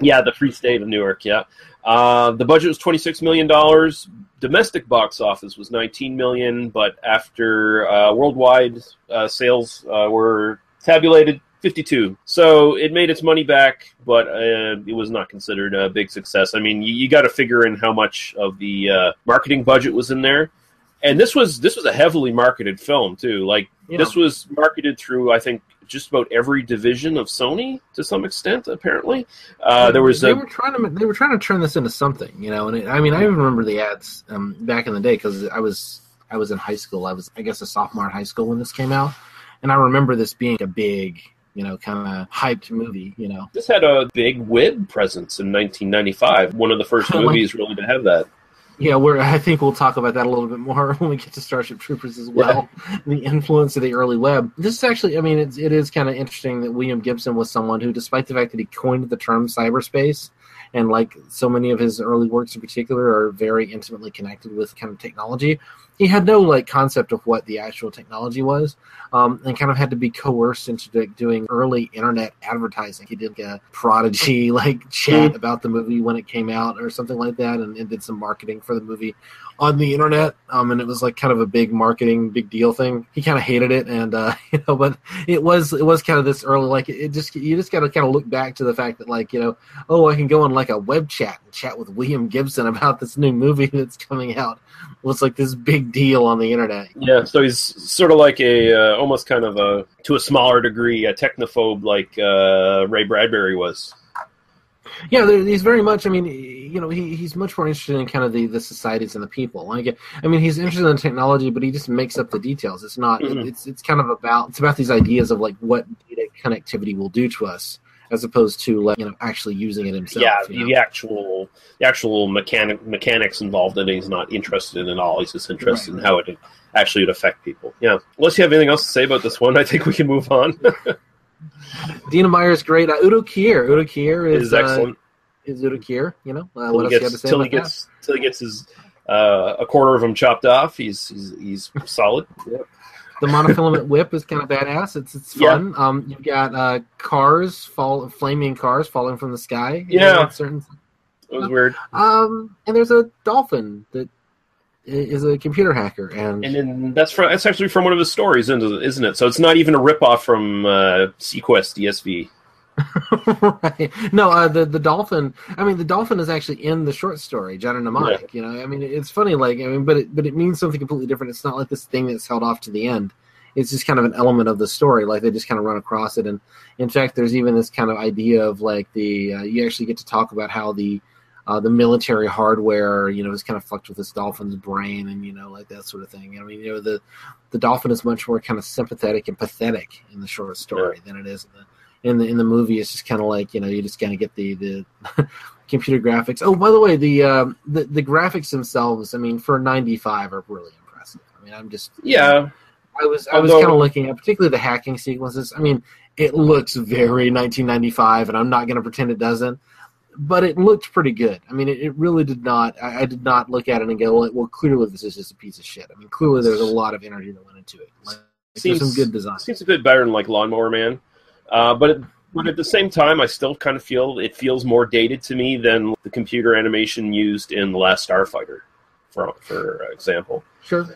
Yeah, the Free State of Newark, yeah. The budget was $26 million. Domestic box office was $19 million, but after worldwide sales were tabulated, $52. So it made its money back, but it was not considered a big success. I mean, you got to figure in how much of the marketing budget was in there. And this was a heavily marketed film, too. This was marketed through, I think, just about every division of Sony to some extent. Apparently, they were trying to turn this into something, And I even remember the ads back in the day because I was in high school. I was, I guess, a sophomore in high school when this came out, and I remember this being a big, kind of hyped movie. This had a big web presence in 1995. One of the first movies really to have that. Yeah, I think we'll talk about that a little bit more when we get to Starship Troopers as well. Yeah. The influence of the early web. This is actually, it is kind of interesting that William Gibson was someone who, despite the fact that he coined the term cyberspace, and so many of his early works in particular are very intimately connected with kind of technology, he had no concept of what the actual technology was, and kind of had to be coerced into doing early internet advertising. He did a Prodigy chat about the movie when it came out or something like that, and did some marketing for the movie on the internet, and it was kind of a big marketing, big deal thing. He kind of hated it, and but it was kind of this early, you just got to kind of look back to the fact that I can go on a web chat and chat with William Gibson about this new movie that's coming out. Well, it's this big deal on the internet. Yeah, so he's sort of almost kind of to a smaller degree, a technophobe like Ray Bradbury was. Yeah, he's very much. He's much more interested in kind of the societies and the people. He's interested in technology, but he just makes up the details. It's not. Mm-hmm. It's kind of about these ideas of what data connectivity will do to us, as opposed to actually using it himself. Yeah, the actual mechanics involved in it, he's not interested in at all. He's just interested in how it actually would affect people. Yeah. Unless you have anything else to say about this one, I think we can move on. Dina Meyer is great. Udo Kier is excellent. Is Udo Kier? What else you have to say about that? Till he gets his a quarter of him chopped off. He's solid. Yep. The monofilament whip is kind of badass. It's fun. Yeah. You've got flaming cars falling from the sky. Yeah, it was weird. And there's a dolphin that is a computer hacker, and that's actually from one of his stories, isn't it? So it's not even a ripoff from Sequest ESV. Right. No, the dolphin. The dolphin is actually in the short story, John and Mnemonic. Yeah. It's funny, but it means something completely different. It's not like this thing that's held off to the end. It's just kind of an element of the story. They just kind of run across it, and in fact, there's even this kind of idea of you actually get to talk about how the military hardware, is kind of fucked with this dolphin's brain, and that sort of thing. The dolphin is much more kind of sympathetic and pathetic in the short story than it is in the movie. It's just kind of you just kind of get the computer graphics. Oh, by the way, the graphics themselves, for 95 are really impressive. I'm just I was kind of looking at particularly the hacking sequences. It looks very 1995, and I'm not going to pretend it doesn't. But it looked pretty good. It really did not. I did not look at it and go, well, clearly this is just a piece of shit. Clearly there's a lot of energy that went into it. There's some good design. Seems a bit better than Lawnmower Man. But at the same time, I still kind of feel it feels more dated to me than the computer animation used in The Last Starfighter, for example. Sure.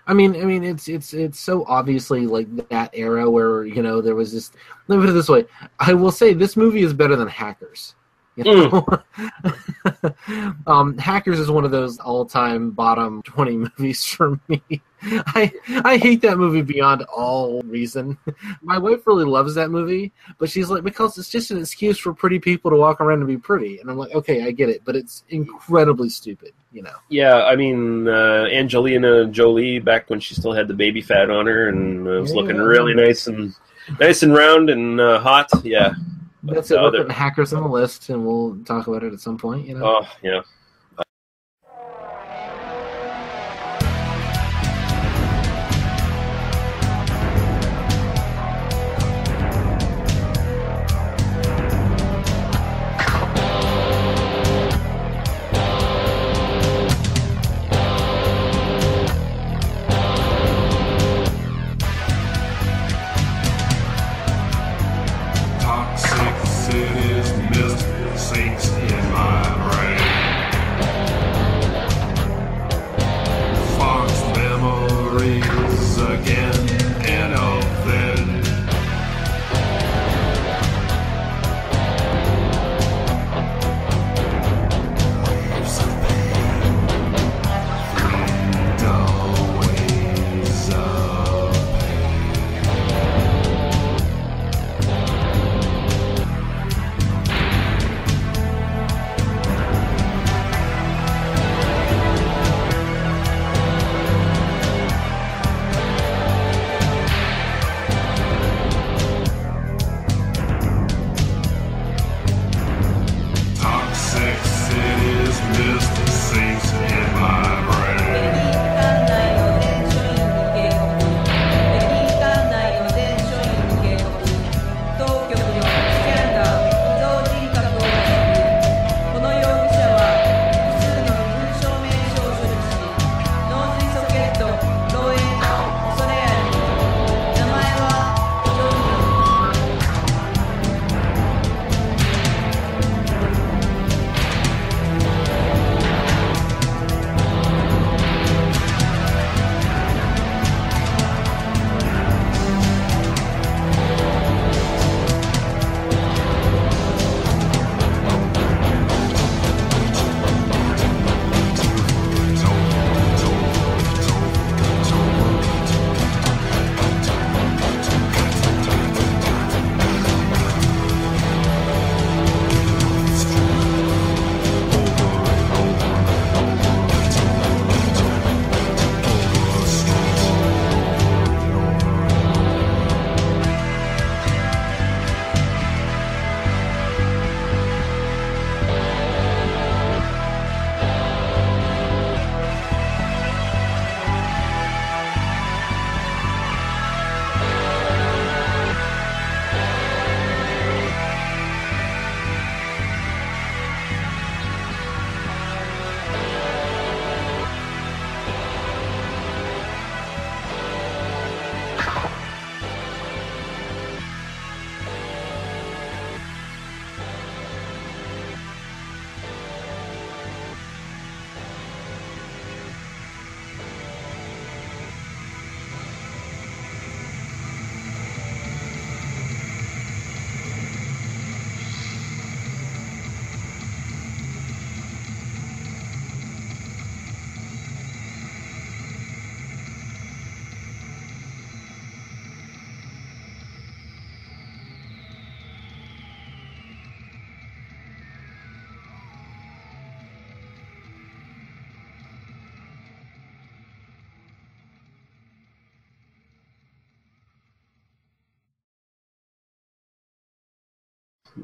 It's so obviously that era where there was this. Let me put it this way: I will say this movie is better than Hackers. You know? Hackers is one of those all-time bottom 20 movies for me. I hate that movie beyond all reason. My wife really loves that movie, but she's like, because it's just an excuse for pretty people to walk around and be pretty. And I'm like, okay, I get it, but it's incredibly stupid, you know. Yeah, I mean, Angelina Jolie, back when she still had the baby fat on her and was looking really nice and round and hot, yeah. That's it. We're putting Hackers on the list, and we'll talk about it at some point, you know. Oh, yeah.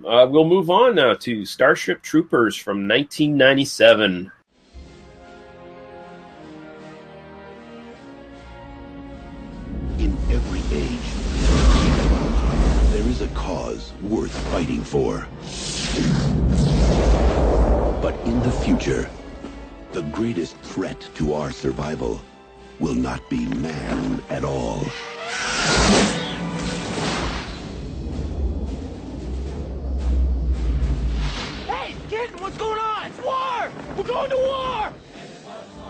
We'll move on now to Starship Troopers from 1997. In every age, there is a cause worth fighting for. But in the future, the greatest threat to our survival will not be man at all. Hey, kid, what's going on? It's war! We're going to war!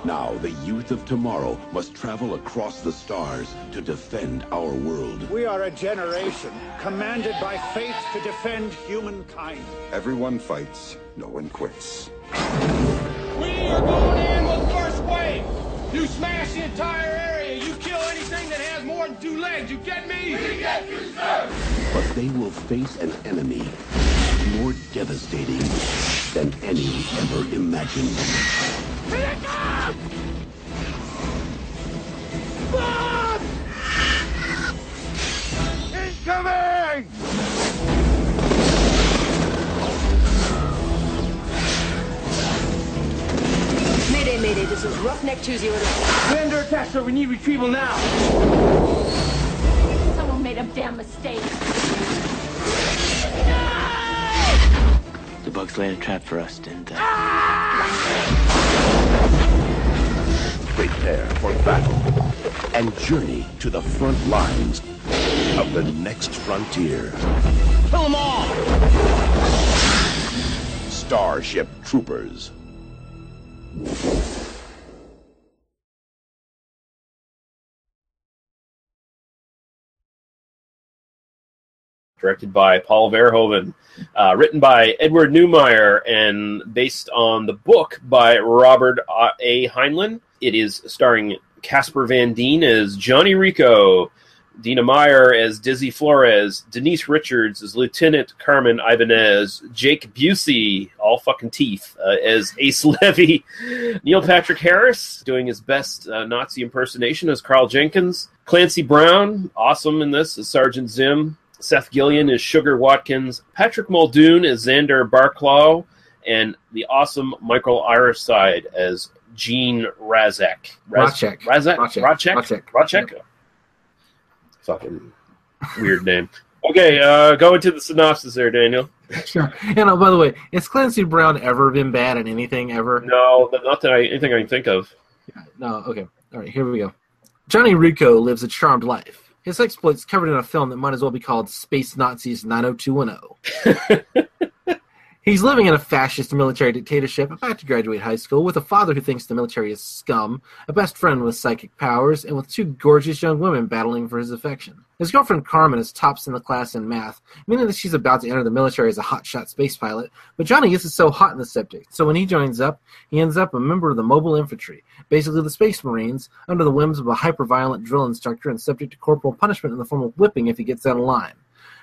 Now, the youth of tomorrow must travel across the stars to defend our world. We are a generation commanded by fate to defend humankind. Everyone fights, no one quits. We are going in with first wave. You smash the entire area. You kill anything that has more than 2 legs. You get me? We get you, sir. But they will face an enemy more devastating than any ever imagined. Here it comes! Incoming! Mayday, mayday, this is Roughneck 20. We're under attack, sir. We need retrieval now. Someone made a damn mistake. The bugs laid a trap for us, didn't they? Prepare for battle and journey to the front lines of the next frontier. Kill them all! Starship Troopers. Directed by Paul Verhoeven, written by Edward Neumeyer, and based on the book by Robert A. Heinlein. It is starring Casper Van Dien as Johnny Rico, Dina Meyer as Dizzy Flores, Denise Richards as Lieutenant Carmen Ibanez, Jake Busey, all fucking teeth, as Ace Levy, Neil Patrick Harris, doing his best Nazi impersonation as Carl Jenkins, Clancy Brown, awesome in this, as Sergeant Zim, Seth Gillian as Sugar Watkins, Patrick Muldoon as Xander Barclaw, and the awesome Michael Ironside as Gene Razek. Razek? Fucking weird name. Okay, go into the synopsis there, Daniel. Sure. And by the way, has Clancy Brown ever been bad at anything ever? No, not that anything I can think of. No, okay. All right, here we go. Johnny Rico lives a charmed life. His exploits covered in a film that might as well be called Space Nazis 90210. He's living in a fascist military dictatorship, about to graduate high school, with a father who thinks the military is scum, a best friend with psychic powers, and with 2 gorgeous young women battling for his affection. His girlfriend Carmen is tops in the class in math, meaning that she's about to enter the military as a hotshot space pilot, but Johnny isn't so hot in the subject, so when he joins up, he ends up a member of the mobile infantry, basically the Space Marines, under the whims of a hyper-violent drill instructor and subject to corporal punishment in the form of whipping if he gets out of line.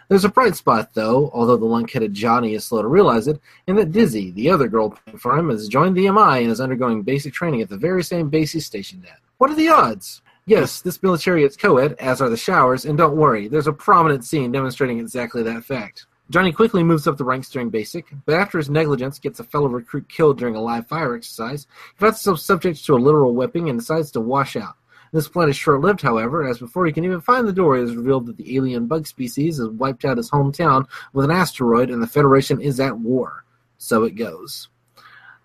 There's a bright spot, though, although the lunk-headed Johnny is slow to realize it, in that Dizzy, the other girl playing for him, has joined the MI and is undergoing basic training at the very same base he's stationed at. What are the odds? Yes, this military is co-ed, as are the showers, and don't worry, there's a prominent scene demonstrating exactly that fact. Johnny quickly moves up the ranks during basic, but after his negligence gets a fellow recruit killed during a live fire exercise, he finds himself subject to a literal whipping and decides to wash out. This plan is short-lived, however, as before he can even find the door, it is revealed that the alien bug species has wiped out his hometown with an asteroid, and the Federation is at war. So it goes.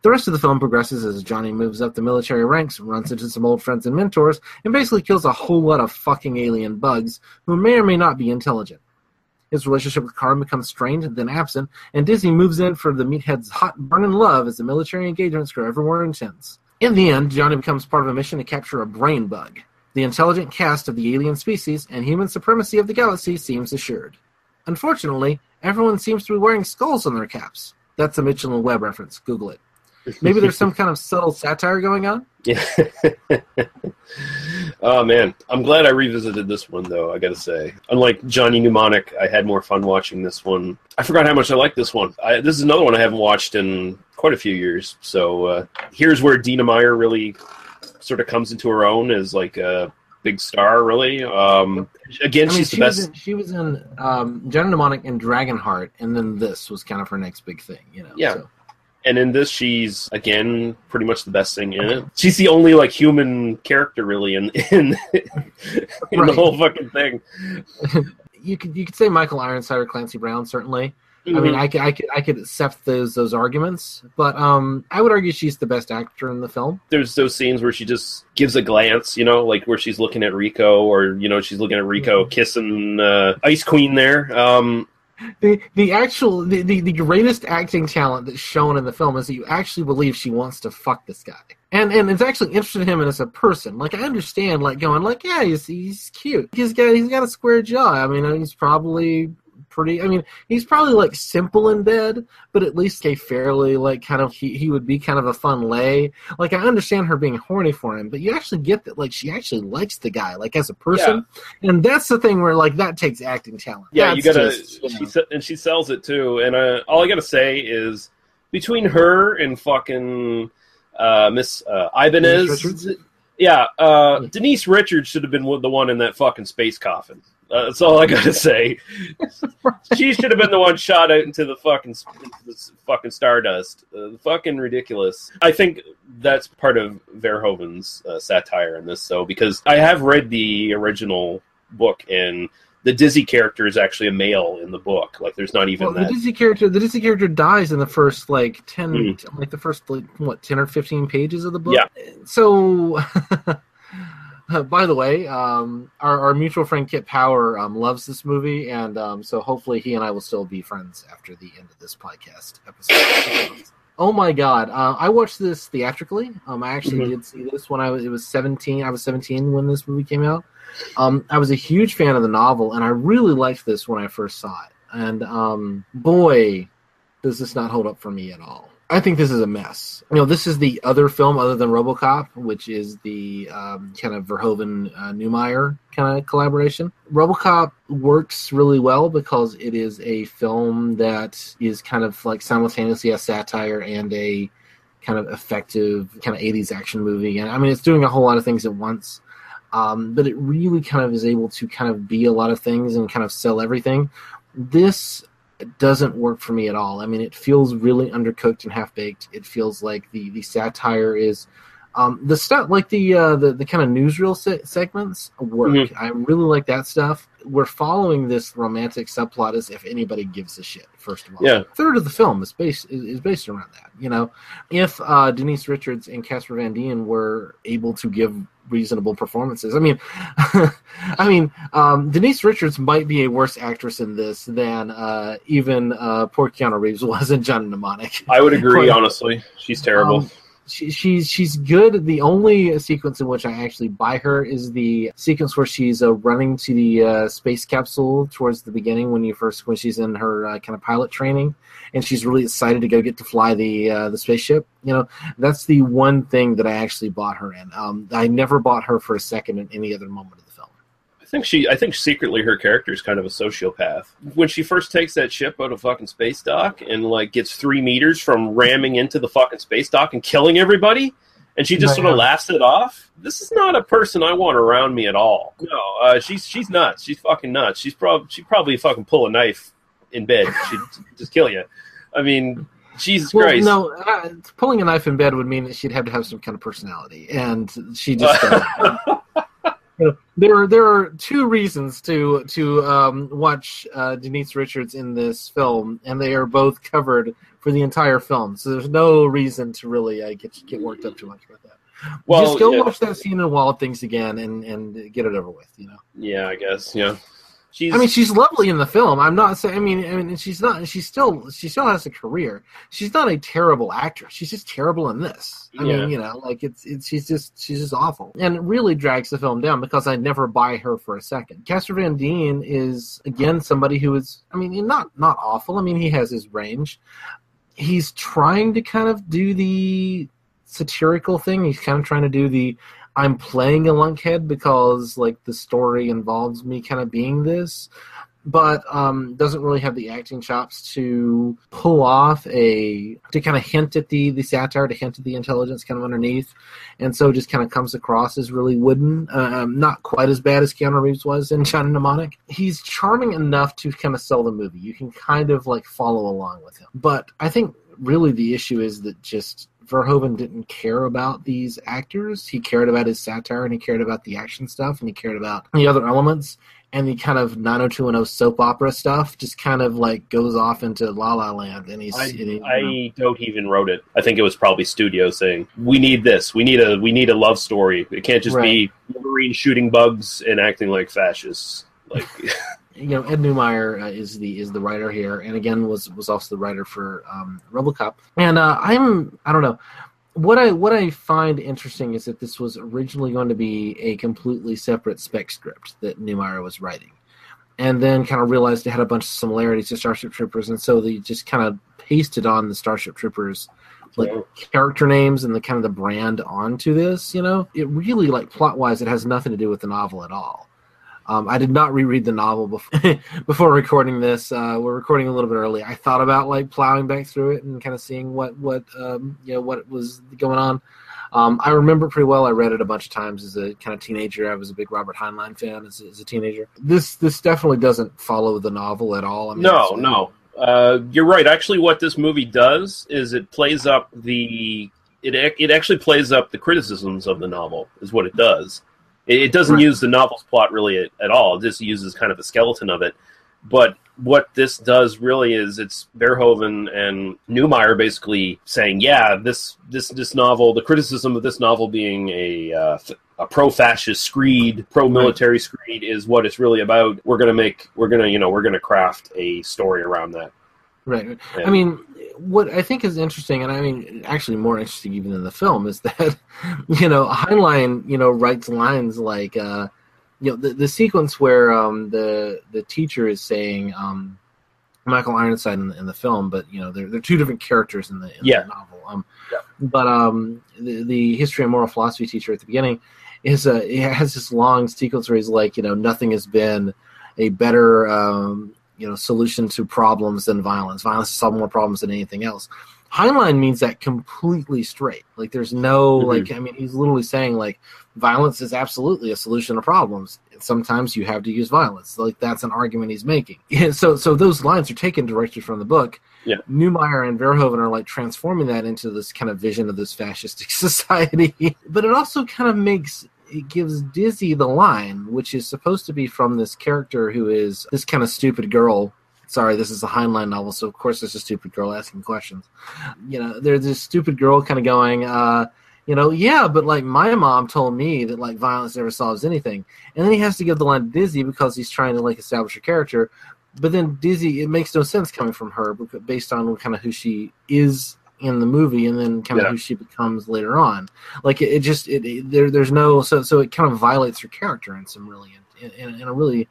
The rest of the film progresses as Johnny moves up the military ranks, runs into some old friends and mentors, and basically kills a whole lot of fucking alien bugs, who may or may not be intelligent. His relationship with Carmen becomes strained, then absent, and Disney moves in for the meathead's hot burning love as the military engagements grow ever more intense. In the end, Johnny becomes part of a mission to capture a brain bug. The intelligent cast of the alien species and human supremacy of the galaxy seems assured. Unfortunately, everyone seems to be wearing skulls on their caps. That's a Mitchell and Webb reference. Google it. Maybe there's some kind of subtle satire going on? Yeah. Oh, man. I'm glad I revisited this one, though, I gotta say. Unlike Johnny Mnemonic, I had more fun watching this one. I forgot how much I liked this one. This is another one I haven't watched in quite a few years. So here's where Dina Meyer really sort of comes into her own as like a big star, really. Again, she's the best. She was in Johnny Mnemonic and Dragonheart, and then this was kind of her next big thing, you know. Yeah. So. And in this, she's, again, pretty much the best thing in it. She's the only, like, human character, really, in the whole fucking thing. You could say Michael Ironside or Clancy Brown, certainly. Mm-hmm. I mean, I could accept those arguments, but I would argue she's the best actor in the film. There's those scenes where she just gives a glance, you know, like where she's looking at Rico, or, you know, she's looking at Rico kissing Ice Queen there. the greatest acting talent that's shown in the film is that you actually believe she wants to fuck this guy. And it's actually interested in him as a person. Like, I understand, like, going, like, yeah, he's cute. He's got a square jaw. I mean, he's probably he's probably, like, simple in bed, but at least a fairly, like, kind of, he would be kind of a fun lay. Like, I understand her being horny for him, but you actually get that, like, she actually likes the guy, like, as a person. Yeah. And that's the thing where, like, that takes acting talent. Yeah, she sells it, too. And all I gotta say is, between her and fucking Miss Ibanez... Denise Richards should have been the one in that fucking space coffin. That's all I gotta say. She should have been the one shot out into the fucking stardust. Fucking ridiculous. I think that's part of Verhoeven's satire in this, though, because I have read the original book, and the Dizzy character is actually a male in the book. Like, there's not even that. The Dizzy character dies in the first, like, 10, like, the first, like, 10 or 15 pages of the book? Yeah. So... by the way, our mutual friend Kit Power loves this movie, and so hopefully he and I will still be friends after the end of this podcast episode. Oh my god, I watched this theatrically. I actually did see this when I was 17. I was 17 when this movie came out. I was a huge fan of the novel, and I really liked this when I first saw it. And boy, does this not hold up for me at all. I think this is a mess. You know, this is the other film other than RoboCop, which is the kind of Verhoeven Dina Meyer kind of collaboration. RoboCop works really well because it is a film that is kind of like simultaneously a satire and a kind of effective kind of 80s action movie. And I mean, it's doing a whole lot of things at once. But it really kind of is able to kind of be a lot of things and kind of sell everything. This doesn't work for me at all. I mean, it feels really undercooked and half-baked. It feels like the satire is the stuff like the kind of newsreel segments work. I really like that stuff. We're following this romantic subplot as if anybody gives a shit. First of all, a third of the film is based around that. You know, if Denise Richards and Casper Van Dien were able to give reasonable performances. I mean, Denise Richards might be a worse actress in this than even poor Keanu Reeves was in John Mnemonic. I would agree, honestly. She's terrible. She's good. The only sequence in which I actually buy her is the sequence where she's running to the space capsule towards the beginning when she's in her kind of pilot training, and she's really excited to get to fly the spaceship. You know, that's the one thing that I actually bought her in. I never bought her for a second in any other moment of the film. I think secretly her character is kind of a sociopath. When she first takes that ship out of fucking space dock and like gets 3 meters from ramming into the fucking space dock and killing everybody, and she just sort of laughs it off. This is not a person I want around me at all. No, she's nuts. She's fucking nuts. She'd probably fucking pull a knife in bed. She'd just kill you. I mean, Jesus Christ. No, pulling a knife in bed would mean that she'd have to have some kind of personality, and she just doesn't. There are 2 reasons to watch Denise Richards in this film, and they are both covered for the entire film. So there's no reason to really get worked up too much about that. Well, just go watch that scene in Wild Things again and get it over with. You know. Yeah, I guess. Yeah. She's lovely in the film. I'm not saying. I mean, she's not. She still has a career. She's not a terrible actress. She's just terrible in this. I mean, you know, like she's just awful, and it really drags the film down because I never buy her for a second. Casper Van Dien is again somebody who is. I mean, not awful. I mean, he has his range. He's trying to kind of do the satirical thing. He's kind of trying to do the I'm playing a lunkhead because like the story involves me kind of being this, but doesn't really have the acting chops to pull off to kind of hint at the satire, to hint at the intelligence kind of underneath, and so just kind of comes across as really wooden, not quite as bad as Keanu Reeves was in China Mnemonic. He's charming enough to kind of sell the movie. You can kind of like follow along with him, but I think really the issue is that just Verhoeven didn't care about these actors. He cared about his satire, and he cared about the action stuff, and he cared about the other elements, and the kind of 90210 soap opera stuff just kind of like goes off into La La Land. And I doubt he even wrote it. I think it was probably studio saying, "We need this. We need a love story. It can't just be Wolverine shooting bugs and acting like fascists." Like, Ed Neumeier is the writer here, and again was also the writer for RoboCop. And I don't know. What I find interesting is that this was originally going to be a completely separate spec script that Neumeier was writing, and then kind of realized it had a bunch of similarities to Starship Troopers, and so they just kind of pasted on the Starship Troopers character names and the kind of the brand onto this. It really, like, plot wise, it has nothing to do with the novel at all. I did not reread the novel before recording this. We're recording a little bit early. I thought about like plowing back through it and kind of seeing what was going on. I remember pretty well. I read it a bunch of times as a kind of teenager. I was a big Robert Heinlein fan as a teenager. This definitely doesn't follow the novel at all. I mean, no. You're right. Actually, what this movie does is it plays up it actually plays up the criticisms of the novel, is what it does. It doesn't use the novel's plot really at all. It just uses kind of the skeleton of it. But what this does really is it's Verhoeven and Neumeier basically saying, yeah, this novel, the criticism of this novel being a pro-fascist screed, pro-military screed is what it's really about. We're gonna craft a story around that. Right. And, I mean, what I think is interesting, and I mean, actually more interesting even than the film, is that, Heinlein, writes lines like, the sequence where the teacher is saying Michael Ironside in the film, but, they're two different characters in the novel. But the history and moral philosophy teacher at the beginning it has this long sequence where he's like, nothing has been a better solution to problems than violence. Violence has solved more problems than anything else. Heinlein means that completely straight. Like, there's no, he's literally saying, like, violence is absolutely a solution to problems. Sometimes you have to use violence. Like, that's an argument he's making. So those lines are taken directly from the book. Yeah. Neumeier and Verhoeven are, like, transforming that into this kind of vision of this fascistic society. But it also kind of it gives Dizzy the line, which is supposed to be from this character who is this kind of stupid girl. Sorry, this is a Heinlein novel, so of course there's a stupid girl asking questions. There's this stupid girl kind of going, yeah, but like my mom told me that like violence never solves anything. And then he has to give the line to Dizzy because he's trying to like establish a character. But then Dizzy, it makes no sense coming from her based on kind of who she is in the movie and then kind of who she becomes later on. Like there's no, so it kind of violates her character in some really, in a really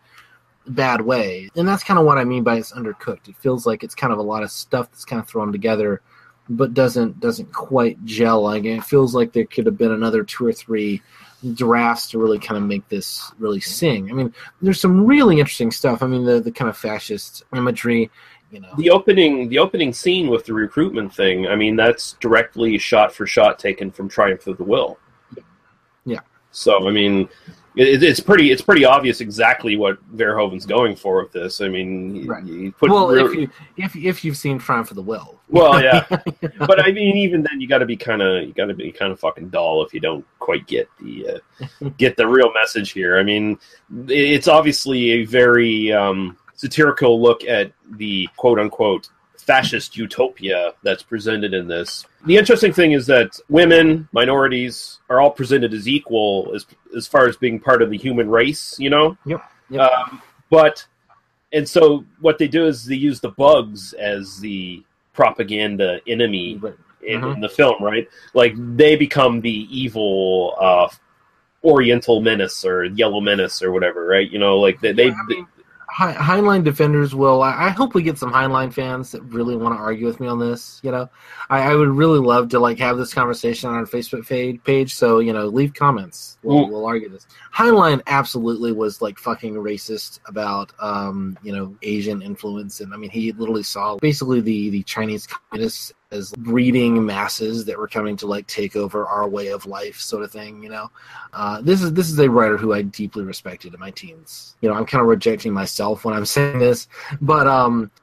bad way. And that's kind of what I mean by it's undercooked. It feels like it's kind of a lot of stuff that's kind of thrown together but doesn't quite gel. Like, it feels like there could have been another 2 or 3 drafts to really kind of make this really sing. I mean, there's some really interesting stuff. I mean, the kind of fascist imagery, The opening scene with the recruitment thing, I mean, that's directly shot for shot taken from Triumph of the Will. Yeah. So, I mean, it's pretty obvious exactly what Verhoeven's going for with this. I mean, if you've seen Triumph of the Will. Well, yeah, but I mean, even then, you got to be kind of fucking dull if you don't quite get the real message here. I mean, it's obviously a very satirical look at the quote unquote fascist utopia that's presented in this. The interesting thing is that women, minorities are all presented as equal as far as being part of the human race, Yep. And so what they do is they use the bugs as the propaganda enemy in the film, right? Like, they become the evil Oriental menace or Yellow Menace or whatever, right? Heinlein defenders will. I hope we get some Heinlein fans that really want to argue with me on this. I would really love to like have this conversation on our Facebook page. So leave comments. We'll argue this. Heinlein absolutely was like fucking racist about Asian influence, and I mean he literally saw basically the Chinese communists as breeding masses that were coming to like take over our way of life, sort of thing. This is a writer who I deeply respected in my teens. I'm kind of rejecting myself when I'm saying this, but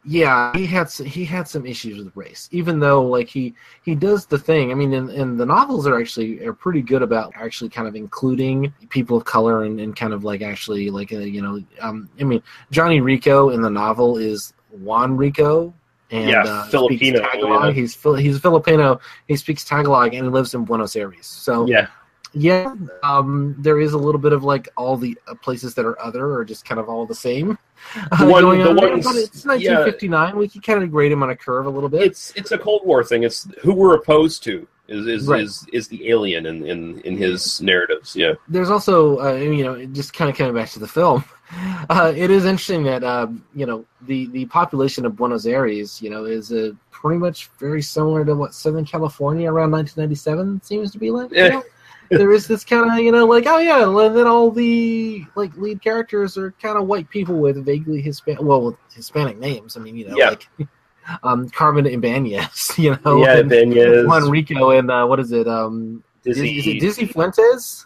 yeah, he had some issues with race, even though like he does the thing. I mean, in the novels are pretty good about actually kind of including people of color and kind of like actually like I mean, Johnny Rico in the novel is Juan Rico. And Filipino. He's Filipino. He speaks Tagalog and he lives in Buenos Aires. So yeah, Yeah, there is a little bit of like all the places that are other or just kind of all the same going on there, but it's 1959. We can kind of grade him on a curve a little bit. It's a Cold War thing. It's who we're opposed to is the alien in his narratives. Yeah. There's also just kind of coming back to the film. It is interesting that the population of Buenos Aires is pretty much very similar to what Southern California around 1997 seems to be like. There is this kind of, like, oh yeah, and then all the like lead characters are kind of white people with vaguely Hispanic names. I mean, like Carmen Ibanez, Ibanez, Juan Rico, and what is it? Dizzy. Is it Dizzy Fuentes?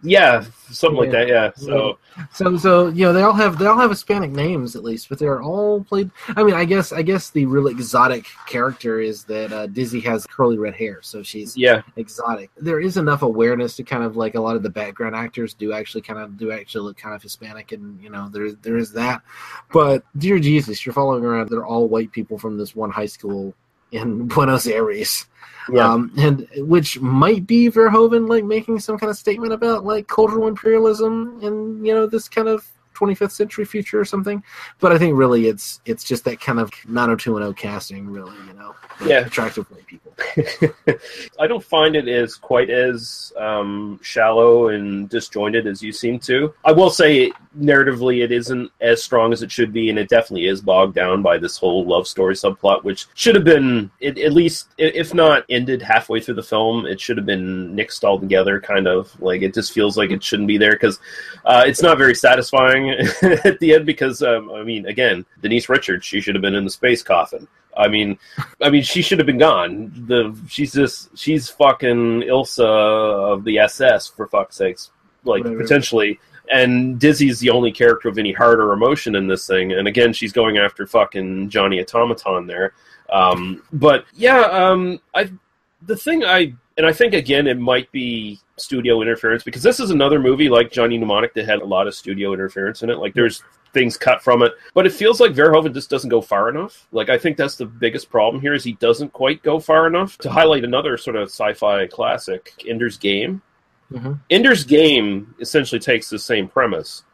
Yeah, something like that. Yeah. So they all have Hispanic names at least, but they're all played. I mean, I guess the real exotic character is that Dizzy has curly red hair, so she's exotic. There is enough awareness to kind of like a lot of the background actors do actually look kind of Hispanic, and there is that. But dear Jesus, you're following around. They're all white people from this one high school in Buenos Aires. Yeah. And which might be Verhoeven like making some kind of statement about like cultural imperialism in this kind of 25th century future or something, but I think really it's just that kind of 90210 casting, really, attractive white people. I don't find it as quite as shallow and disjointed as you seem to. I will say, narratively, it isn't as strong as it should be, and it definitely is bogged down by this whole love story subplot, which should have been, at least, if not ended halfway through the film, it should have been nixed altogether, kind of. Like, it just feels like it shouldn't be there, because it's not very satisfying at the end, because, again, Denise Richards, she should have been in the space coffin. I mean, she should have been gone. She's fucking Ilsa of the SS, for fuck's sakes, like, potentially. And Dizzy's the only character of any heart or emotion in this thing. And again, she's going after fucking Johnny Automaton there. I think, again, it might be studio interference, because this is another movie like Johnny Mnemonic that had a lot of studio interference in it. Like, there's things cut from it, but it feels like Verhoeven just doesn't go far enough. Like, I think that's the biggest problem here, is he doesn't quite go far enough. To highlight another sort of sci-fi classic, Ender's Game. Mm-hmm. Ender's Game essentially takes the same premise,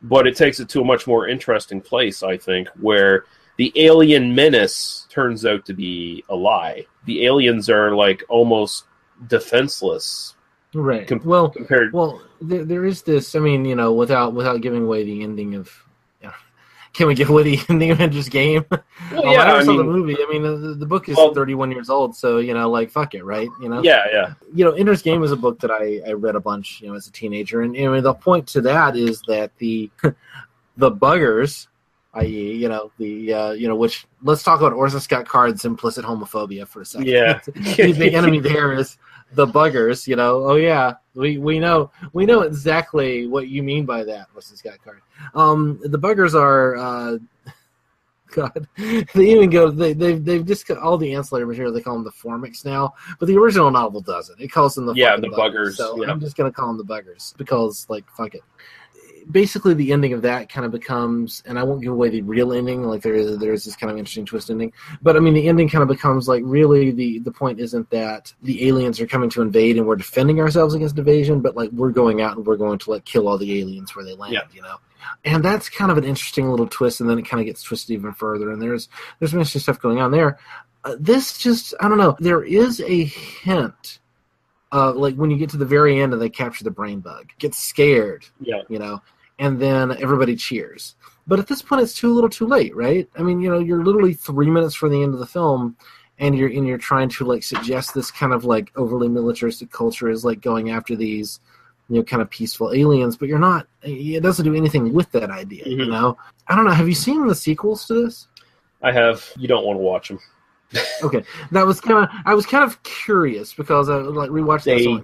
but it takes it to a much more interesting place, I think, where the alien menace turns out to be a lie. The aliens are, like, almost defenseless. Right. Compared. Well, there is this. I mean, without giving away the ending of. Can we give away the ending of Ender's Game? Well, yeah, I never saw the movie. I mean, the book is 31 years old, so fuck it, right? Yeah. Ender's Game is a book that I read a bunch, as a teenager, and the point to that is that the buggers, i.e., which, let's talk about Orson Scott Card's implicit homophobia for a second. Yeah. The big enemy there is the buggers, Oh yeah, we know exactly what you mean by that, Orson Scott Card. The buggers are God. They even go. They've just got all the ancillary material. They call them the Formics now, but the original novel doesn't. It calls them the buggers. So I'm just gonna call them the buggers because, like, fuck it. Basically, the ending of that kind of becomes, and I won't give away the real ending. Like, there is this kind of interesting twist ending, but I mean, the ending kind of becomes like, really, the point isn't that the aliens are coming to invade and we're defending ourselves against invasion, but like, we're going out and we're going to, like, kill all the aliens where they land. And that's kind of an interesting little twist, and then it kind of gets twisted even further. And there's some interesting stuff going on there. This just, I don't know. There is a hint. Like, when you get to the very end and they capture the brain bug, get scared, and then everybody cheers. But at this point, it's too little too late, right? I mean, you're literally 3 minutes from the end of the film, and you're trying to, like, suggest this kind of, like, overly militaristic culture is, like, going after these, kind of peaceful aliens, but you're not. It doesn't do anything with that idea, I don't know. Have you seen the sequels to this? I have. You don't want to watch them. Okay, I was kind of curious because I like rewatched that. So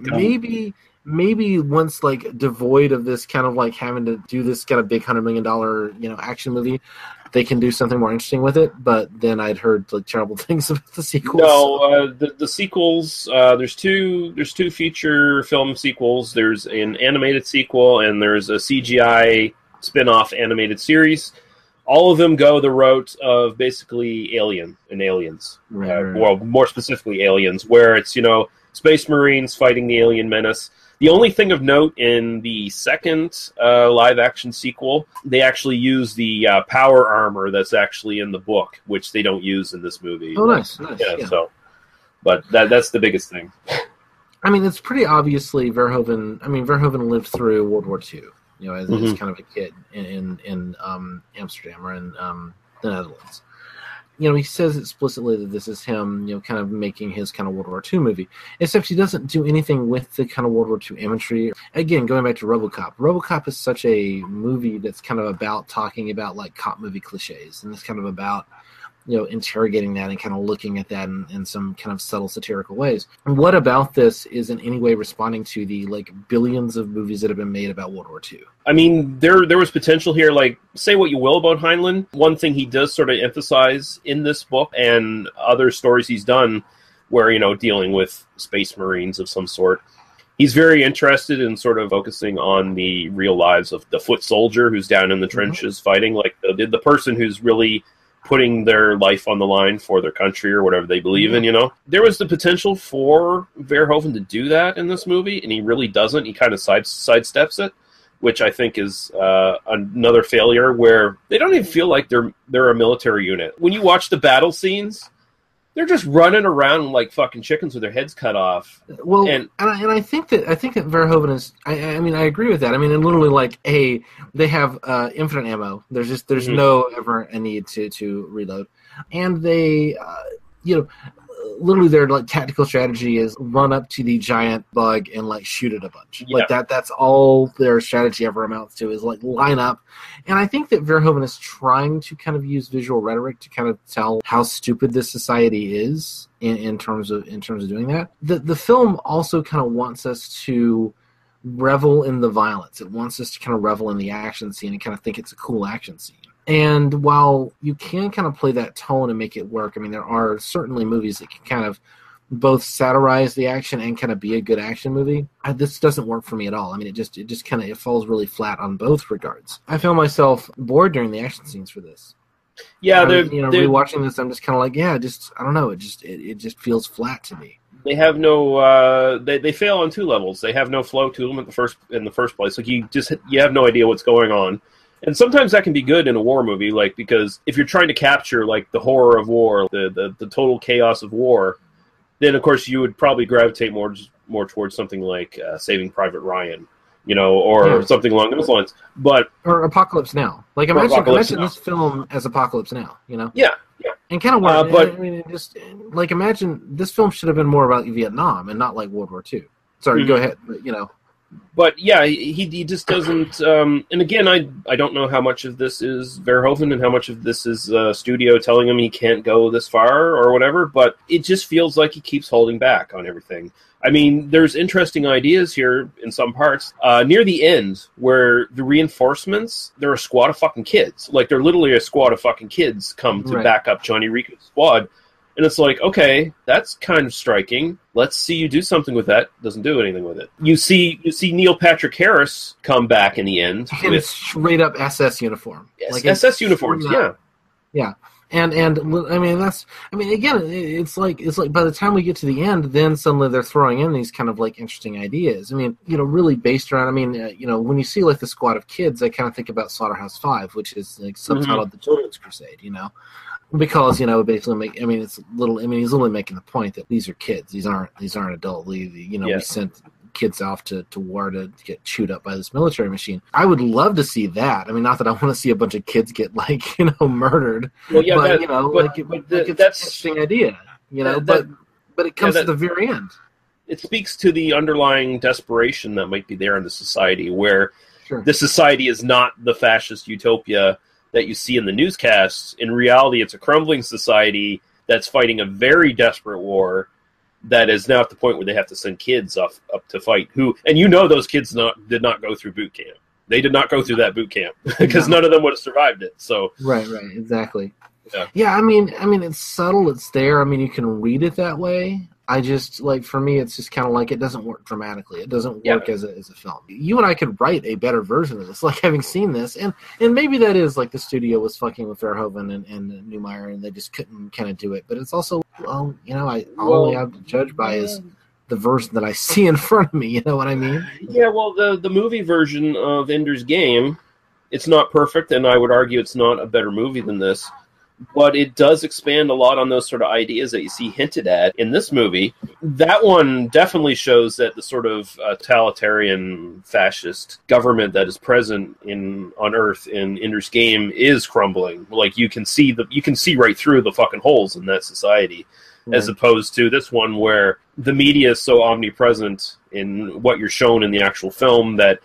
maybe once, like, devoid of this kind of, like, having to do this kind of big $100 million action movie, they can do something more interesting with it. But then I'd heard, like, terrible things about the sequels. No, the sequels. There's two feature film sequels. There's an animated sequel and there's a CGI spin-off animated series. All of them go the route of basically Alien and Aliens. Right. Well, more specifically Aliens, where it's, Space Marines fighting the alien menace. The only thing of note in the second live-action sequel, they actually use the power armor that's actually in the book, which they don't use in this movie. Oh, nice. Yeah. So, but that's the biggest thing. I mean, it's pretty obviously Verhoeven. I mean, Verhoeven lived through World War II, as kind of a kid in Amsterdam or in the Netherlands. He says explicitly that this is him, kind of making his kind of World War II movie, except he doesn't do anything with the kind of World War II imagery. Again, going back to RoboCop. RoboCop is such a movie that's kind of about talking about, like, cop movie cliches, and it's kind of about, interrogating that and kind of looking at that in some kind of subtle satirical ways. And what about this is in any way responding to the, like, billions of movies that have been made about World War II? I mean, there was potential here. Like, say what you will about Heinlein, one thing he does sort of emphasize in this book and other stories he's done where, dealing with space marines of some sort, he's very interested in sort of focusing on the real lives of the foot soldier who's down in the trenches fighting, like the person who's really putting their life on the line for their country or whatever they believe in, There was the potential for Verhoeven to do that in this movie, and he really doesn't. He kind of sidesteps it, which I think is another failure where they don't even feel like they're a military unit. When you watch the battle scenes, they're just running around like fucking chickens with their heads cut off. Well, and I think that Verhoeven is. I mean, I agree with that. I mean, and literally, like, they have infinite ammo. There's no ever a need to reload, and they, literally their, like, tactical strategy is run up to the giant bug and, like, shoot it a bunch. Yeah. Like that's all their strategy ever amounts to, is, like, line up. And I think that Verhoeven is trying to kind of use visual rhetoric to kind of tell how stupid this society is in terms of doing that. The film also kind of wants us to revel in the violence. It wants us to kind of revel in the action scene and kind of think it's a cool action scene. And while you can kind of play that tone and make it work, I mean, there are certainly movies that can kind of both satirize the action and kind of be a good action movie. This doesn't work for me at all. I mean, it just kind of falls really flat on both regards. I found myself bored during the action scenes for this. Yeah, rewatching this, I'm just kind of like, I don't know. It just feels flat to me. They have no. They fail on two levels. They have no flow to them in the first place. Like you have no idea what's going on. And sometimes that can be good in a war movie, like, because if you're trying to capture, like, the horror of war, the total chaos of war, then of course you would probably gravitate more towards something like Saving Private Ryan, or something along those lines. Or Apocalypse Now. Like, imagine this film as Apocalypse Now, Yeah. And kind of what, imagine this film should have been more about Vietnam and not like World War II. Sorry, go ahead, but, But yeah, he just doesn't. And again, I don't know how much of this is Verhoeven and how much of this is studio telling him he can't go this far or whatever. But it just feels like he keeps holding back on everything. I mean, there's interesting ideas here in some parts. Near the end, where the reinforcements, they're a squad of fucking kids. Like, they're literally a squad of fucking kids come to back up Johnny Rico's squad. And it's like, okay, that's kind of striking. Let's see you do something with that. Doesn't do anything with it. You see Neil Patrick Harris come back in the end with straight up SS uniform. Yes, like SS uniforms, yeah. And I mean again, it's like by the time we get to the end, then suddenly they're throwing in these kind of like interesting ideas. I mean, really based around. I mean, when you see like the squad of kids, I kind of think about Slaughterhouse-Five, which is like subtitled The Children's Crusade. Because basically, he's literally making the point that these are kids. These aren't adult. We sent kids off to war to get chewed up by this military machine. I would love to see that. I mean, not that I want to see a bunch of kids get murdered. Well, yeah, it's an interesting idea. But it comes to the very end. It speaks to the underlying desperation that might be there in the society, where the society is not the fascist utopia that you see in the newscasts. In reality, it's a crumbling society that's fighting a very desperate war that is now at the point where they have to send kids up to fight. Those kids did not go through boot camp. They did not go through that boot camp because none of them would have survived it. So right, exactly. Yeah, I mean, it's subtle. It's there. I mean, you can read it that way. I just, for me, it's just kind of like it doesn't work dramatically. It doesn't work as a film. You and I could write a better version of this, like having seen this. And maybe that is like the studio was fucking with Verhoeven and Meyer, and they just couldn't kind of do it. But it's also, all I have to judge by is the version that I see in front of me. You know what I mean? Yeah, well, the movie version of Ender's Game, it's not perfect, and I would argue it's not a better movie than this, but it does expand a lot on those sort of ideas that you see hinted at in this movie. That one definitely shows that the sort of totalitarian fascist government that is present on Earth in Ender's Game is crumbling. Like, you can see right through the fucking holes in that society, right, as opposed to this one where the media is so omnipresent in what you're shown in the actual film that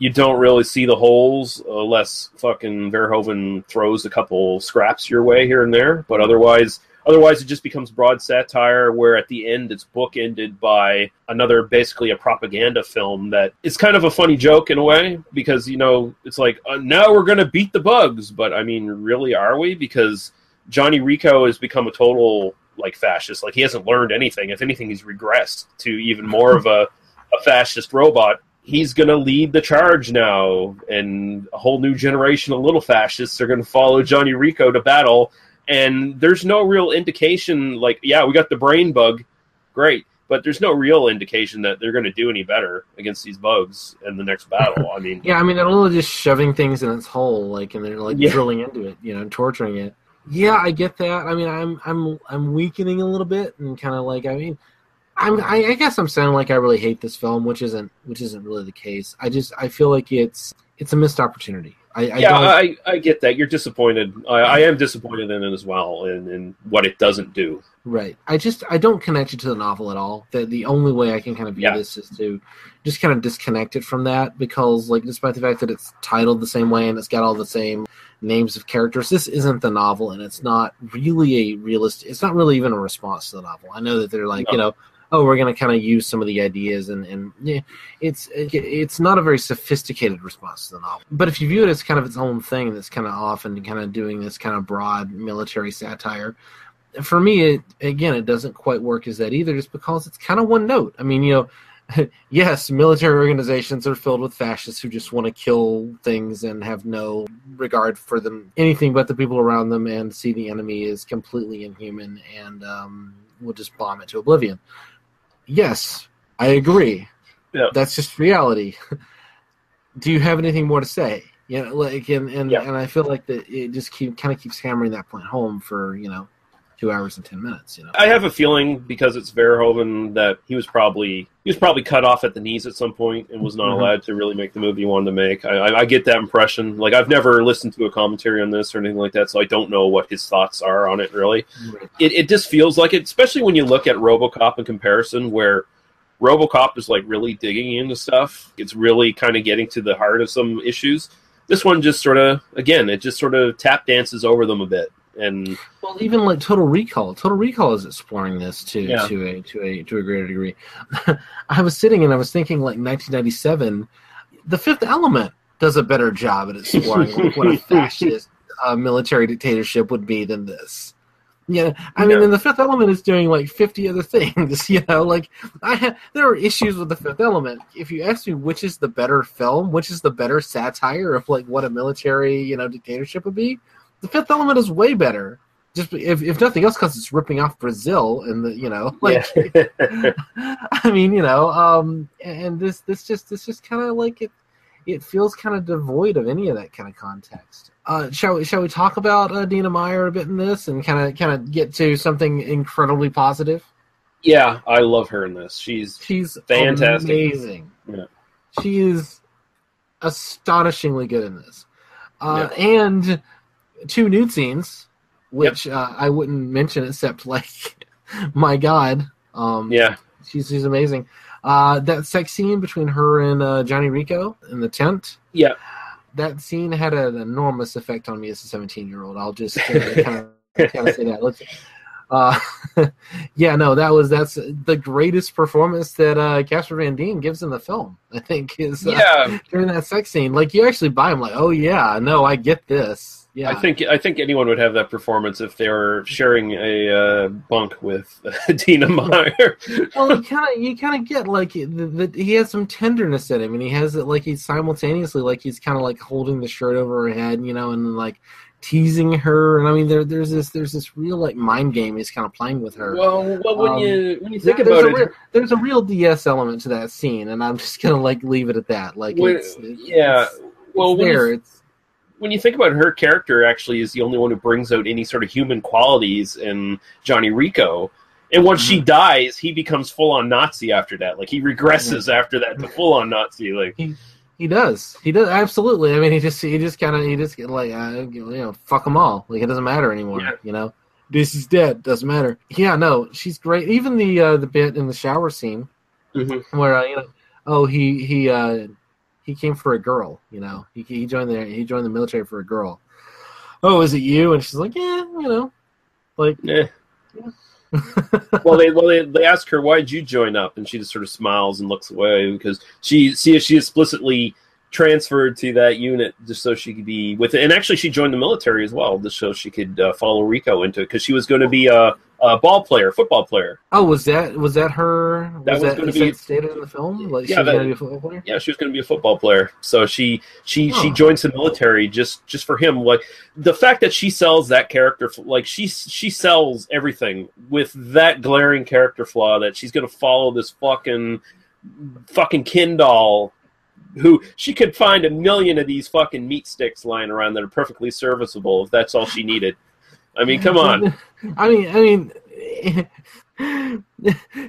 you don't really see the holes unless fucking Verhoeven throws a couple scraps your way here and there. But otherwise it just becomes broad satire, where at the end it's bookended by another, basically a propaganda film that is kind of a funny joke in a way, because, it's like, now we're going to beat the bugs. But, I mean, really, are we? Because Johnny Rico has become a total, fascist. He hasn't learned anything. If anything, he's regressed to even more of a fascist robot. He's going to lead the charge now, and a whole new generation of little fascists are going to follow Johnny Rico to battle, and there's no real indication, yeah, we got the brain bug, great, but there's no real indication that they're going to do any better against these bugs in the next battle. I mean... yeah, I mean, they're literally just shoving things in its hole, and they're, drilling into it, and torturing it. Yeah, I get that. I mean, I'm weakening a little bit, and kind of I guess I'm saying I really hate this film, which isn't really the case. I feel like it's a missed opportunity. I get that. You're disappointed. I am disappointed in it as well, in what it doesn't do. Right. I don't connect it to the novel at all. The only way I can kind of view this is to just kind of disconnect it from that, because despite the fact that it's titled the same way and it's got all the same names of characters, this isn't the novel, and it's not really it's not really even a response to the novel. I know that they're we're going to kind of use some of the ideas, and yeah, it's not a very sophisticated response to the novel. But if you view it as kind of its own thing that's kind of off and kind of doing this kind of broad military satire, for me, it doesn't quite work as that either, just because it's kind of one note. I mean, yes, military organizations are filled with fascists who just want to kill things and have no regard for anything but the people around them, and see the enemy as completely inhuman, and will just bomb it to oblivion. Yes, I agree. Yeah. That's just reality. Do you have anything more to say? And I feel like that it just kind of keeps hammering that point home for 2 hours and 10 minutes. I have a feeling, because it's Verhoeven, that he was probably cut off at the knees at some point and was not allowed to really make the movie he wanted to make. I get that impression. I've never listened to a commentary on this or anything like that, so I don't know what his thoughts are on it, really. Right. It just feels like it, especially when you look at RoboCop in comparison, where RoboCop is really digging into stuff. It's really kind of getting to the heart of some issues. This one just sort of tap dances over them a bit. And even Total Recall is exploring this to a greater degree. I was sitting and I was thinking 1997, The Fifth Element does a better job at exploring what a fascist military dictatorship would be than this. Yeah, I mean, and The Fifth Element is doing 50 other things. There are issues with The Fifth Element. If you ask me which is the better film, which is the better satire of what a military dictatorship would be, The Fifth Element is way better. Just if nothing else, because it's ripping off Brazil and I mean, and this just kind of it feels kind of devoid of any of that kind of context. Shall we talk about Dina Meyer a bit in this and kind of get to something incredibly positive? Yeah, I love her in this. She's fantastic, amazing. Yeah. She is astonishingly good in this, and 2 nude scenes, which I wouldn't mention except my God, she's amazing. That sex scene between her and Johnny Rico in the tent. Yeah. That scene had an enormous effect on me as a 17-year-old. I'll just kind of say that. That's the greatest performance that Casper Van Dien gives in the film, I think, is during that sex scene. You actually buy him, oh yeah, no, I get this. Yeah. I think anyone would have that performance if they were sharing a bunk with Dina Meyer. Well, you kind of get like he has some tenderness in him, and he has it like he's simultaneously like he's kind of like holding the shirt over her head, and like teasing her, and I mean there's this real like mind game he's kind of playing with her. Well, when you think about it, there's a real DS element to that scene, and I'm just gonna like leave it at that. Like, when you think about it, her character actually is the only one who brings out any sort of human qualities in Johnny Rico. And once she dies, he becomes full-on Nazi after that. Like, he regresses after that to full-on Nazi. Like he does absolutely. I mean, he just like fuck them all. Like, it doesn't matter anymore. Yeah. This is dead. Doesn't matter. Yeah, no, she's great. Even the bit in the shower scene where he came for a girl, He joined the military for a girl. Oh, is it you? And she's like, yeah, like, yeah. well, they ask her, why'd you join up? And she just sort of smiles and looks away because she explicitly transferred to that unit just so she could be with it. And actually, she joined the military as well, just so she could follow Rico into it because she was going to be a football player. Oh, was that her? Was that going to be stated in the film? Like, yeah, she was going to be a football player. Yeah, she was going to be a football player. So she joins the military just for him. Like the fact that she sells that character, like she sells everything with that glaring character flaw that she's going to follow this fucking Ken doll. Who she could find a million of these fucking meat sticks lying around that are perfectly serviceable if that's all she needed. I mean, come on. I mean,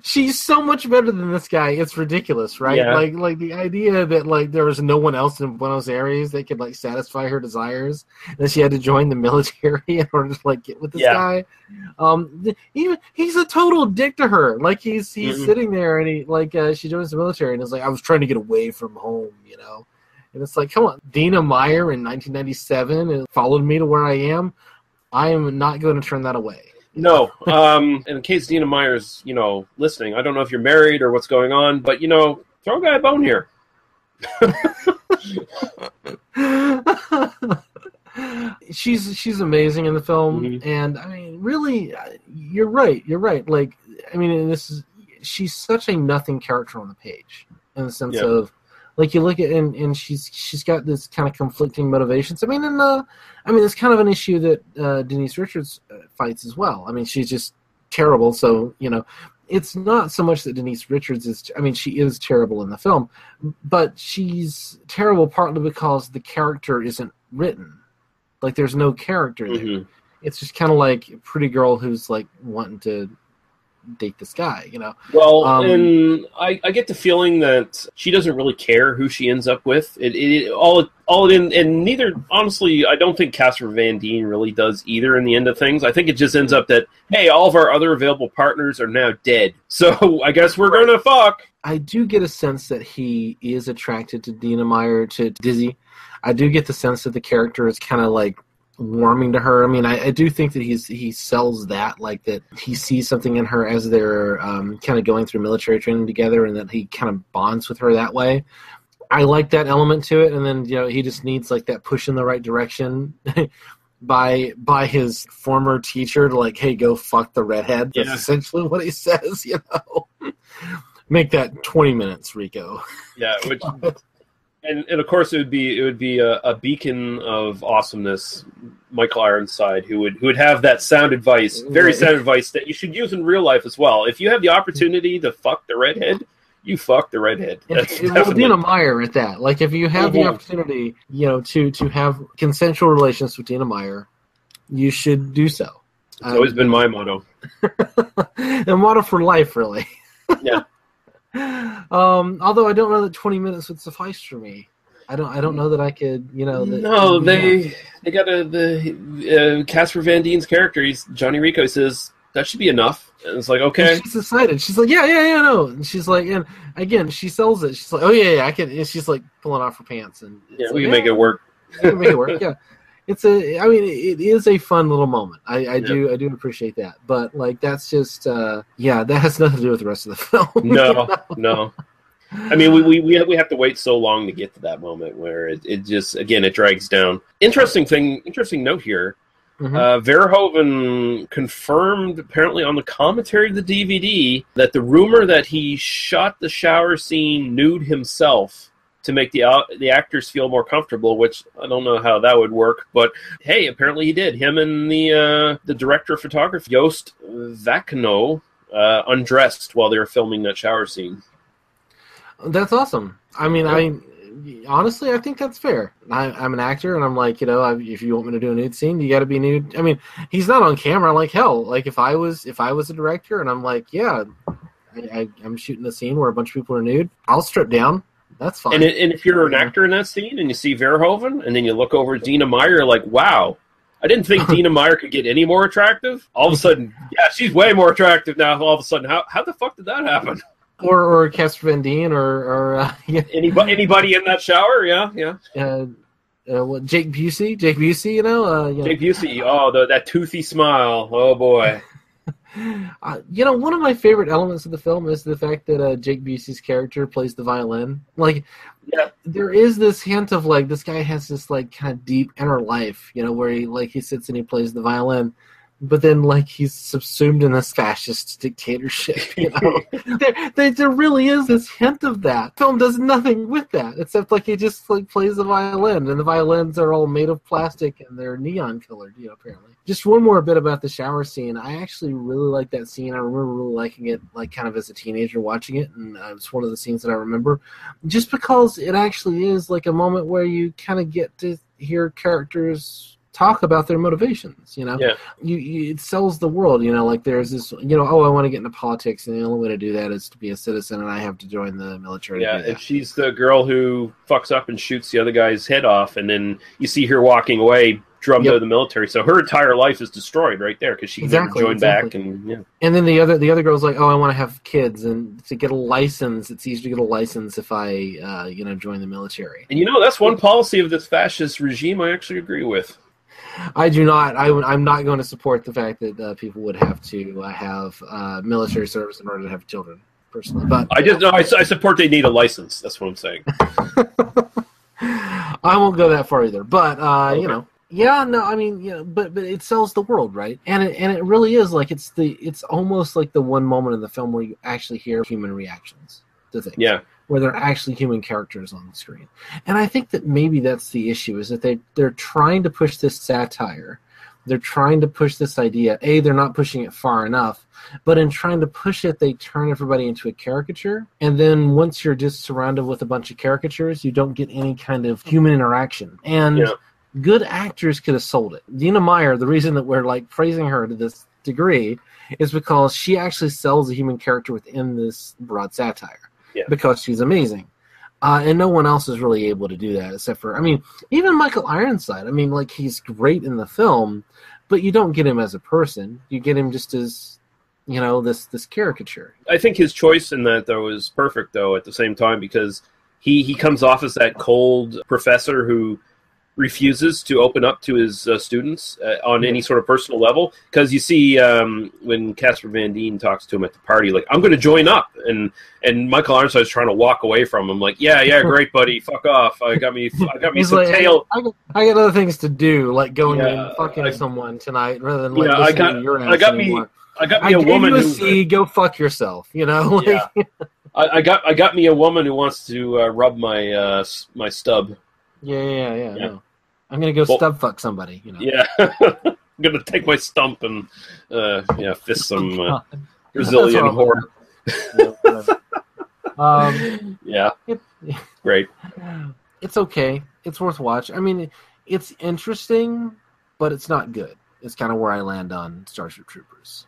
she's so much better than this guy. It's ridiculous, right? Yeah. Like the idea that like there was no one else in Buenos Aires that could like satisfy her desires, that she had to join the military in order to like get with this guy. He's a total dick to her. Like he's sitting there and he like she joins the military and is like, I was trying to get away from home, And it's like, come on, Dina Meyer in 1997 and followed me to where I am. I am not going to turn that away. No. In case Dina Meyer's, listening, I don't know if you're married or what's going on, but, throw a guy a bone here. She's amazing in the film, and, I mean, really, you're right. Like, I mean, she's such a nothing character on the page, in the sense of, like, you look at and she's got this kind of conflicting motivations. I mean, it's kind of an issue that Denise Richards fights as well. I mean, she's just terrible. So it's not so much that Denise Richards is. I mean, she is terrible in the film, but she's terrible partly because the character isn't written. Like, there's no character there. It's just kind of like a pretty girl who's like wanting to date this guy, Well, and I get the feeling that she doesn't really care who she ends up with. And neither, honestly, I don't think Casper Van Dien really does either in the end of things. I think it just ends up that, hey, all of our other available partners are now dead. So I guess we're gonna fuck. I do get a sense that he is attracted to Dina Meyer, to Dizzy. I do get the sense that the character is kind of like warming to her. I mean, I do think that he sells that, like that he sees something in her as they're kind of going through military training together, and that he kind of bonds with her that way. I like that element to it, and then he just needs like that push in the right direction by his former teacher to like, hey, go fuck the redhead. That's essentially what he says. Make that 20 minutes, Rico. Yeah, which. And of course it would be a beacon of awesomeness, Michael Ironside, who would have that sound advice, sound advice that you should use in real life as well. If you have the opportunity to fuck the redhead, you fuck the redhead. Well, Dina Meyer at that. Like, if you have the opportunity, to have consensual relations with Dina Meyer, you should do so. It's always been my motto. A motto for life, really. Yeah. Although I don't know that 20 minutes would suffice for me. I don't know that I could, No, they got the Casper Van Dien's character. Johnny Rico says that should be enough. And it's like, okay. And she's excited. She's like, yeah, no. And she's like, and again, she sells it. She's like, oh yeah, I can. And she's like pulling off her pants, and we can make it work. We can make it work. Yeah. It is a fun little moment. I do appreciate that. But like, that's just, that has nothing to do with the rest of the film. No. I mean, we have to wait so long to get to that moment where it just, again, it drags down. Interesting note here. Verhoeven confirmed, apparently on the commentary of the DVD, that the rumor that he shot the shower scene nude himself to make the actors feel more comfortable, which I don't know how that would work, but hey, apparently he did. Him and the director of photography, Joost Vakano, undressed while they were filming that shower scene. That's awesome. I mean, honestly, I think that's fair. I'm an actor, and I'm like, if you want me to do a nude scene, you got to be nude. I mean, he's not on camera. Like hell, like if I was a director, and I'm like, yeah, I'm shooting a scene where a bunch of people are nude, I'll strip down. That's fine. And if you're an actor in that scene, and you see Verhoeven, and then you look over at Dina Meyer, you're like, wow, I didn't think Dina Meyer could get any more attractive. All of a sudden, yeah, she's way more attractive now. All of a sudden, how the fuck did that happen? Or Casper Van Dien, or anybody in that shower, yeah. Jake Busey, Jake Busey, that toothy smile, oh boy. One of my favorite elements of the film is the fact that Jake Busey's character plays the violin. Like, there is this hint of like this guy has this like kind of deep inner life, where he sits and he plays the violin. But then, like, he's subsumed in this fascist dictatorship, there really is this hint of that. Film does nothing with that, except, like, he just, like, plays the violin, and the violins are all made of plastic, and they're neon-colored, apparently. Just one more bit about the shower scene. I actually really like that scene. I remember really liking it, like, kind of as a teenager watching it, and it's one of the scenes that I remember. Just because it actually is, like, a moment where you kind of get to hear characters talk about their motivations, it sells the world, like there's this, I want to get into politics, and the only way to do that is to be a citizen, and I have to join the military. Yeah, and she's the girl who fucks up and shoots the other guy's head off, and then you see her walking away, drummed out of the military, so her entire life is destroyed right there, because she can join back, and And then the other girl's like, I want to have kids, and to get a license, it's easy to get a license if I, join the military. And that's one policy of this fascist regime I actually agree with. I do not. I'm not going to support the fact that people would have to have military service in order to have children, personally. But I support they need a license. That's what I'm saying. I won't go that far either. But okay. But it sells the world, right? And it really is like it's almost like the one moment in the film where you actually hear human reactions to things. Yeah. Where they're actually human characters on the screen. And I think that maybe that's the issue, is that they're trying to push this satire. They're trying to push this idea. They're not pushing it far enough, but in trying to push it, they turn everybody into a caricature. And then once you're just surrounded with a bunch of caricatures, you don't get any kind of human interaction. And good actors could have sold it. Dina Meyer, the reason that we're like praising her to this degree is because she actually sells a human character within this broad satire. Yeah. Because she's amazing. And no one else is really able to do that except for, even Michael Ironside. Like, he's great in the film, but you don't get him as a person. You get him just as, this caricature. I think his choice in that, though, is perfect, though, at the same time, because he comes off as that cold professor who refuses to open up to his students on any sort of personal level, because you see when Casper Van Dien talks to him at the party, like, I'm going to join up, and Michael Ironside is trying to walk away from him, like, yeah, great, buddy, fuck off, I got me some like, tail. I got other things to do, like going and fucking someone tonight, rather than listening to your ass anymore. I got me a woman who go fuck yourself, I got me a woman who wants to rub my my stub. Yeah. No. I'm gonna go stub fuck somebody. Yeah, I'm gonna take my stump and fist some Brazilian whore. Great. It's okay. It's worth watching. It's interesting, but it's not good. It's kind of where I land on Starship Troopers.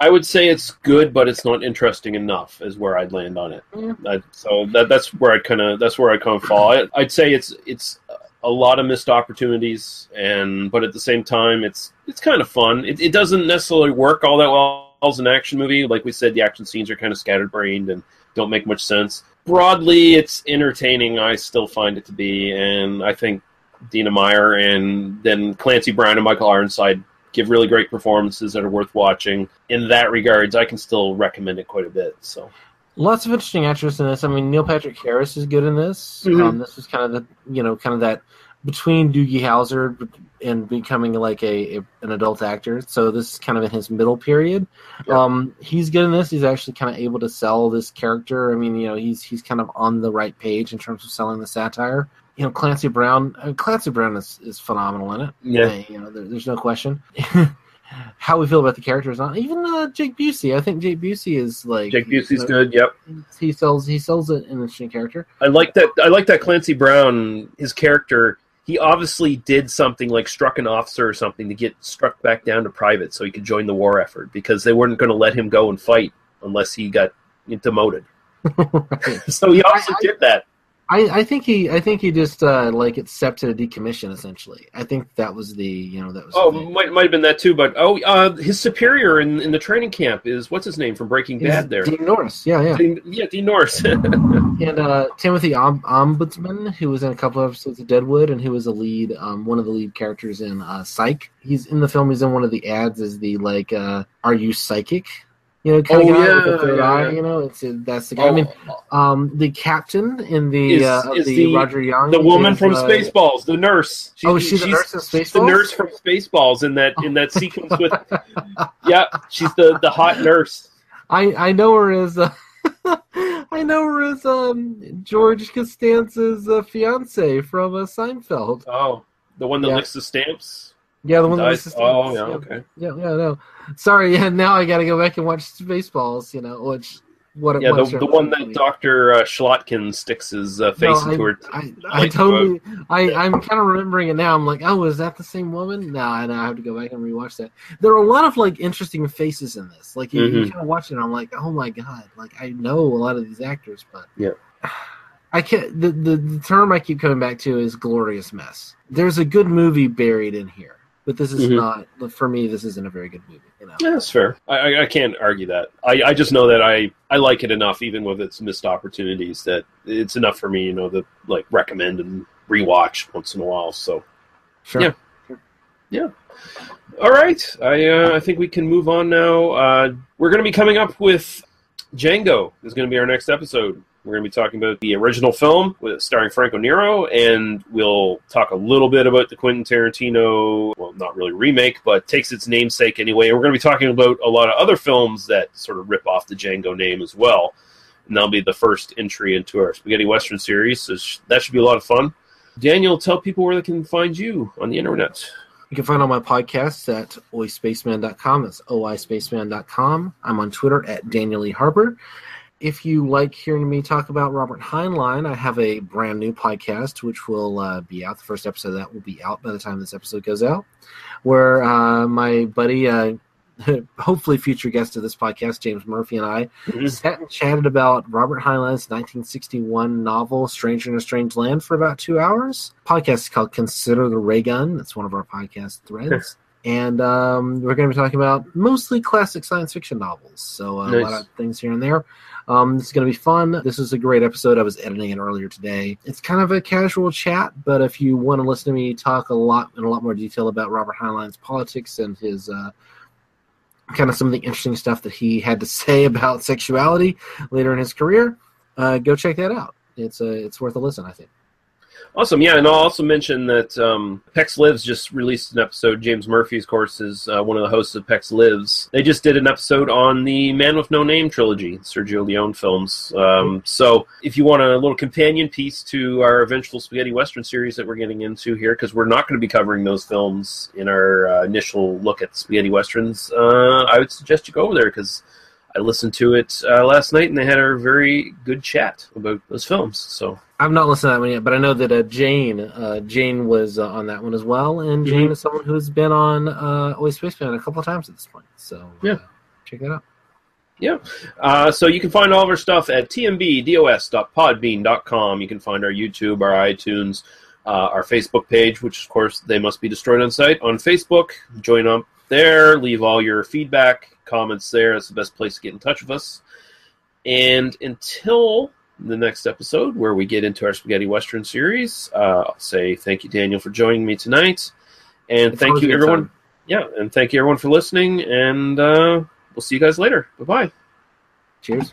I would say it's good, but it's not interesting enough. Is where I'd land on it. Yeah. So that's where I kind of fall. I'd say it's a lot of missed opportunities, but at the same time, it's kind of fun. It doesn't necessarily work all that well as an action movie. Like we said, the action scenes are kind of scatterbrained and don't make much sense. Broadly, it's entertaining. I still find it to be, and I think Dina Meyer and then Clancy Brown and Michael Ironside give really great performances that are worth watching. In that regards, I can still recommend it quite a bit. So, Lots of interesting actors in this. I mean, Neil Patrick Harris is good in this. Mm-hmm. This is kind of that between Doogie Howser and becoming like an adult actor. So this is kind of in his middle period. Yeah. He's good in this. He's actually kind of able to sell this character. I mean, he's kind of on the right page in terms of selling the satire. Clancy Brown. Clancy Brown is phenomenal in it. Yeah. There's no question. How we feel about the characters, not even Jake Busey. I think Jake Busey is like Jake Busey's good. Yep, he sells an interesting character. I like that Clancy Brown. His character, he obviously did something like struck an officer or something to get struck back down to private so he could join the war effort because they weren't going to let him go and fight unless he got demoted. So he also did that. I think he just accepted a decommission essentially. I think that was might have been that too. But his superior in the training camp is what's his name from Breaking Bad there? Dean Norris. Yeah. Dean Norris. And Timothy Ombudsman, who was in a couple of episodes of Deadwood, and who was one of the lead characters in Psych. He's in the film. He's in one of the ads as the "Are you psychic?" Kind of guy with the third eye. That's the guy. I mean, the captain in the Roger Young, the woman from Spaceballs, the nurse. She's the nurse in Spaceballs. The nurse from Spaceballs in that sequence with. Yeah, she's the hot nurse. I know her as. George Costanza's fiance from Seinfeld. Oh, the one that licks the stamps. Yeah, the one that licks the stamps. Oh, yeah, okay. Yeah, no. Sorry, now I got to go back and watch Spaceballs. The one that Dr. Schlotkin sticks his face into her. I'm kind of remembering it now. I'm like, oh, is that the same woman? No, I have to go back and rewatch that. There are a lot of interesting faces in this. You kind of watch it, and I'm like, oh my god, I know a lot of these actors, but yeah. I can't. The term I keep coming back to is glorious mess. There's a good movie buried in here. But this is not, for me, this isn't a very good movie. Yeah, that's fair. I can't argue that. I just know that I like it enough, even with its missed opportunities, that it's enough for me, to recommend and rewatch once in a while. So, sure. Yeah. All right. I think we can move on now. We're going to be coming up with Django is going to be our next episode. We're going to be talking about the original film starring Franco Nero, and we'll talk a little bit about the Quentin Tarantino, well, not really remake, but takes its namesake anyway. And we're going to be talking about a lot of other films that sort of rip off the Django name as well. And that'll be the first entry into our Spaghetti Western series, so that should be a lot of fun. Daniel, tell people where they can find you on the internet. You can find all my podcasts at oispaceman.com. That's oispaceman.com. I'm on Twitter at Daniel E. Harper. If you like hearing me talk about Robert Heinlein, I have a brand new podcast, which will be out. The first episode of that will be out by the time this episode goes out, where my buddy, hopefully future guest of this podcast, James Murphy, and I sat and chatted about Robert Heinlein's 1961 novel, Stranger in a Strange Land, for about 2 hours. The podcast is called Consider the Ray Gun. That's one of our podcast threads. And we're going to be talking about mostly classic science fiction novels. So a lot of things here and there. This is going to be fun. This is a great episode. I was editing it earlier today. It's kind of a casual chat, but if you want to listen to me talk in a lot more detail about Robert Heinlein's politics and his kind of some of the interesting stuff that he had to say about sexuality later in his career, go check that out. It's worth a listen, I think. Awesome, yeah, and I'll also mention that PEX Lives just released an episode. James Murphy, of course, is one of the hosts of PEX Lives. They just did an episode on the Man with No Name trilogy, Sergio Leone films. So if you want a little companion piece to our eventual Spaghetti Western series that we're getting into here, because we're not going to be covering those films in our initial look at Spaghetti Westerns, I would suggest you go over there, because I listened to it last night, and they had a very good chat about those films. So I've not listened to that one yet, but I know that Jane was on that one as well, and Jane is someone who's been on Always Spaceman a couple of times at this point. So check that out. Yeah. So you can find all of our stuff at tmbdos.podbean.com. You can find our YouTube, our iTunes, our Facebook page, which, of course, They Must Be Destroyed on Sight. On Facebook, join up there, leave all your feedback, comments there. That's the best place to get in touch with us. And until the next episode, where we get into our Spaghetti Western series, I'll say thank you, Daniel, for joining me tonight. And thank you, everyone. Yeah, and thank you, everyone, for listening. And we'll see you guys later. Bye-bye. Cheers.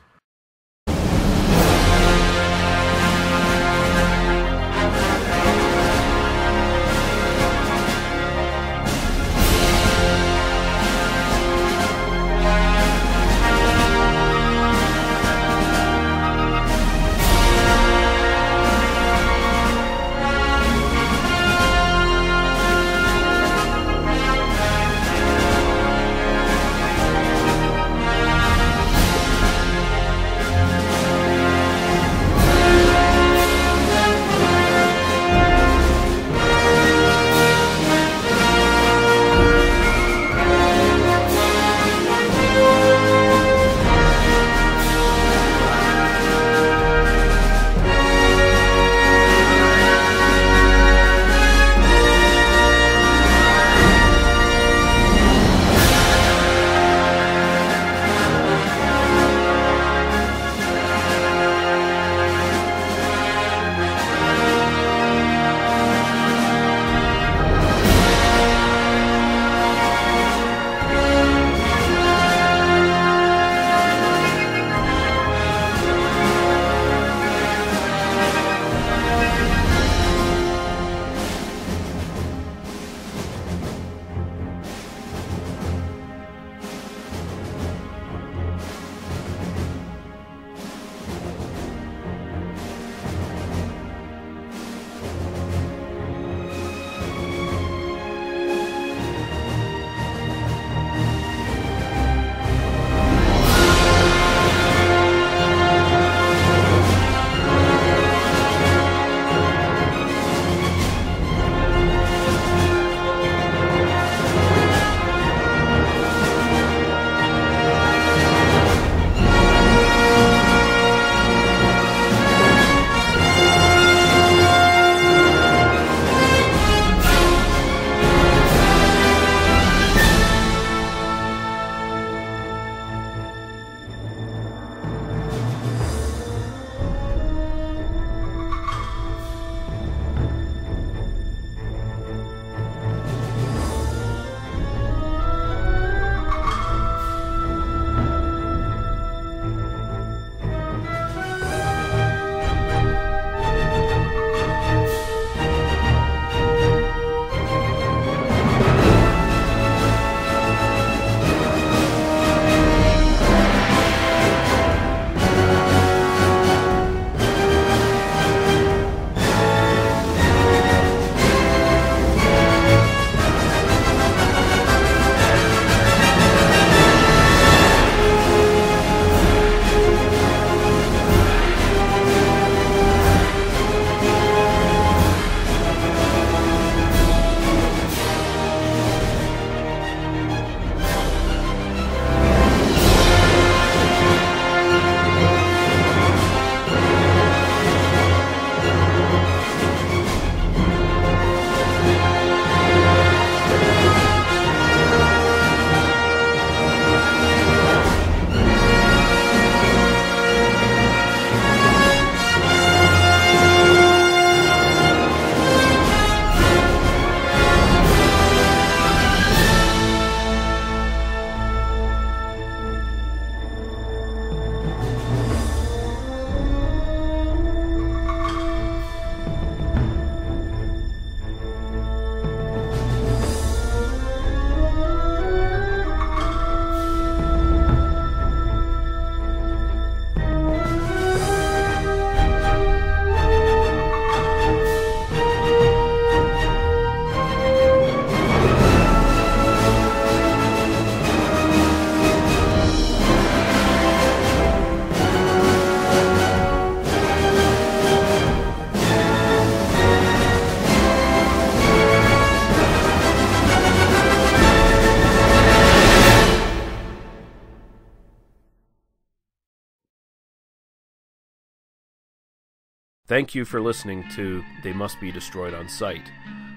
Thank you for listening to They Must Be Destroyed on Sight.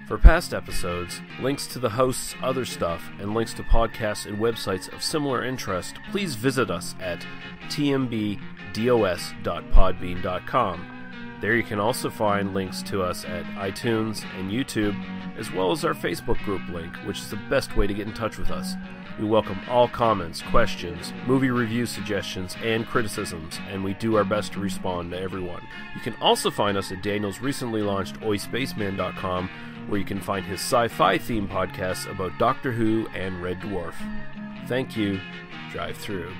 For past episodes, links to the host's other stuff, and links to podcasts and websites of similar interest, please visit us at tmbdos.podbean.com. There you can also find links to us at iTunes and YouTube, as well as our Facebook group link, which is the best way to get in touch with us. We welcome all comments, questions, movie review suggestions, and criticisms, and we do our best to respond to everyone. You can also find us at Daniel's recently launched oispaceman.com, where you can find his sci-fi themed podcasts about Doctor Who and Red Dwarf. Thank you. Drive through.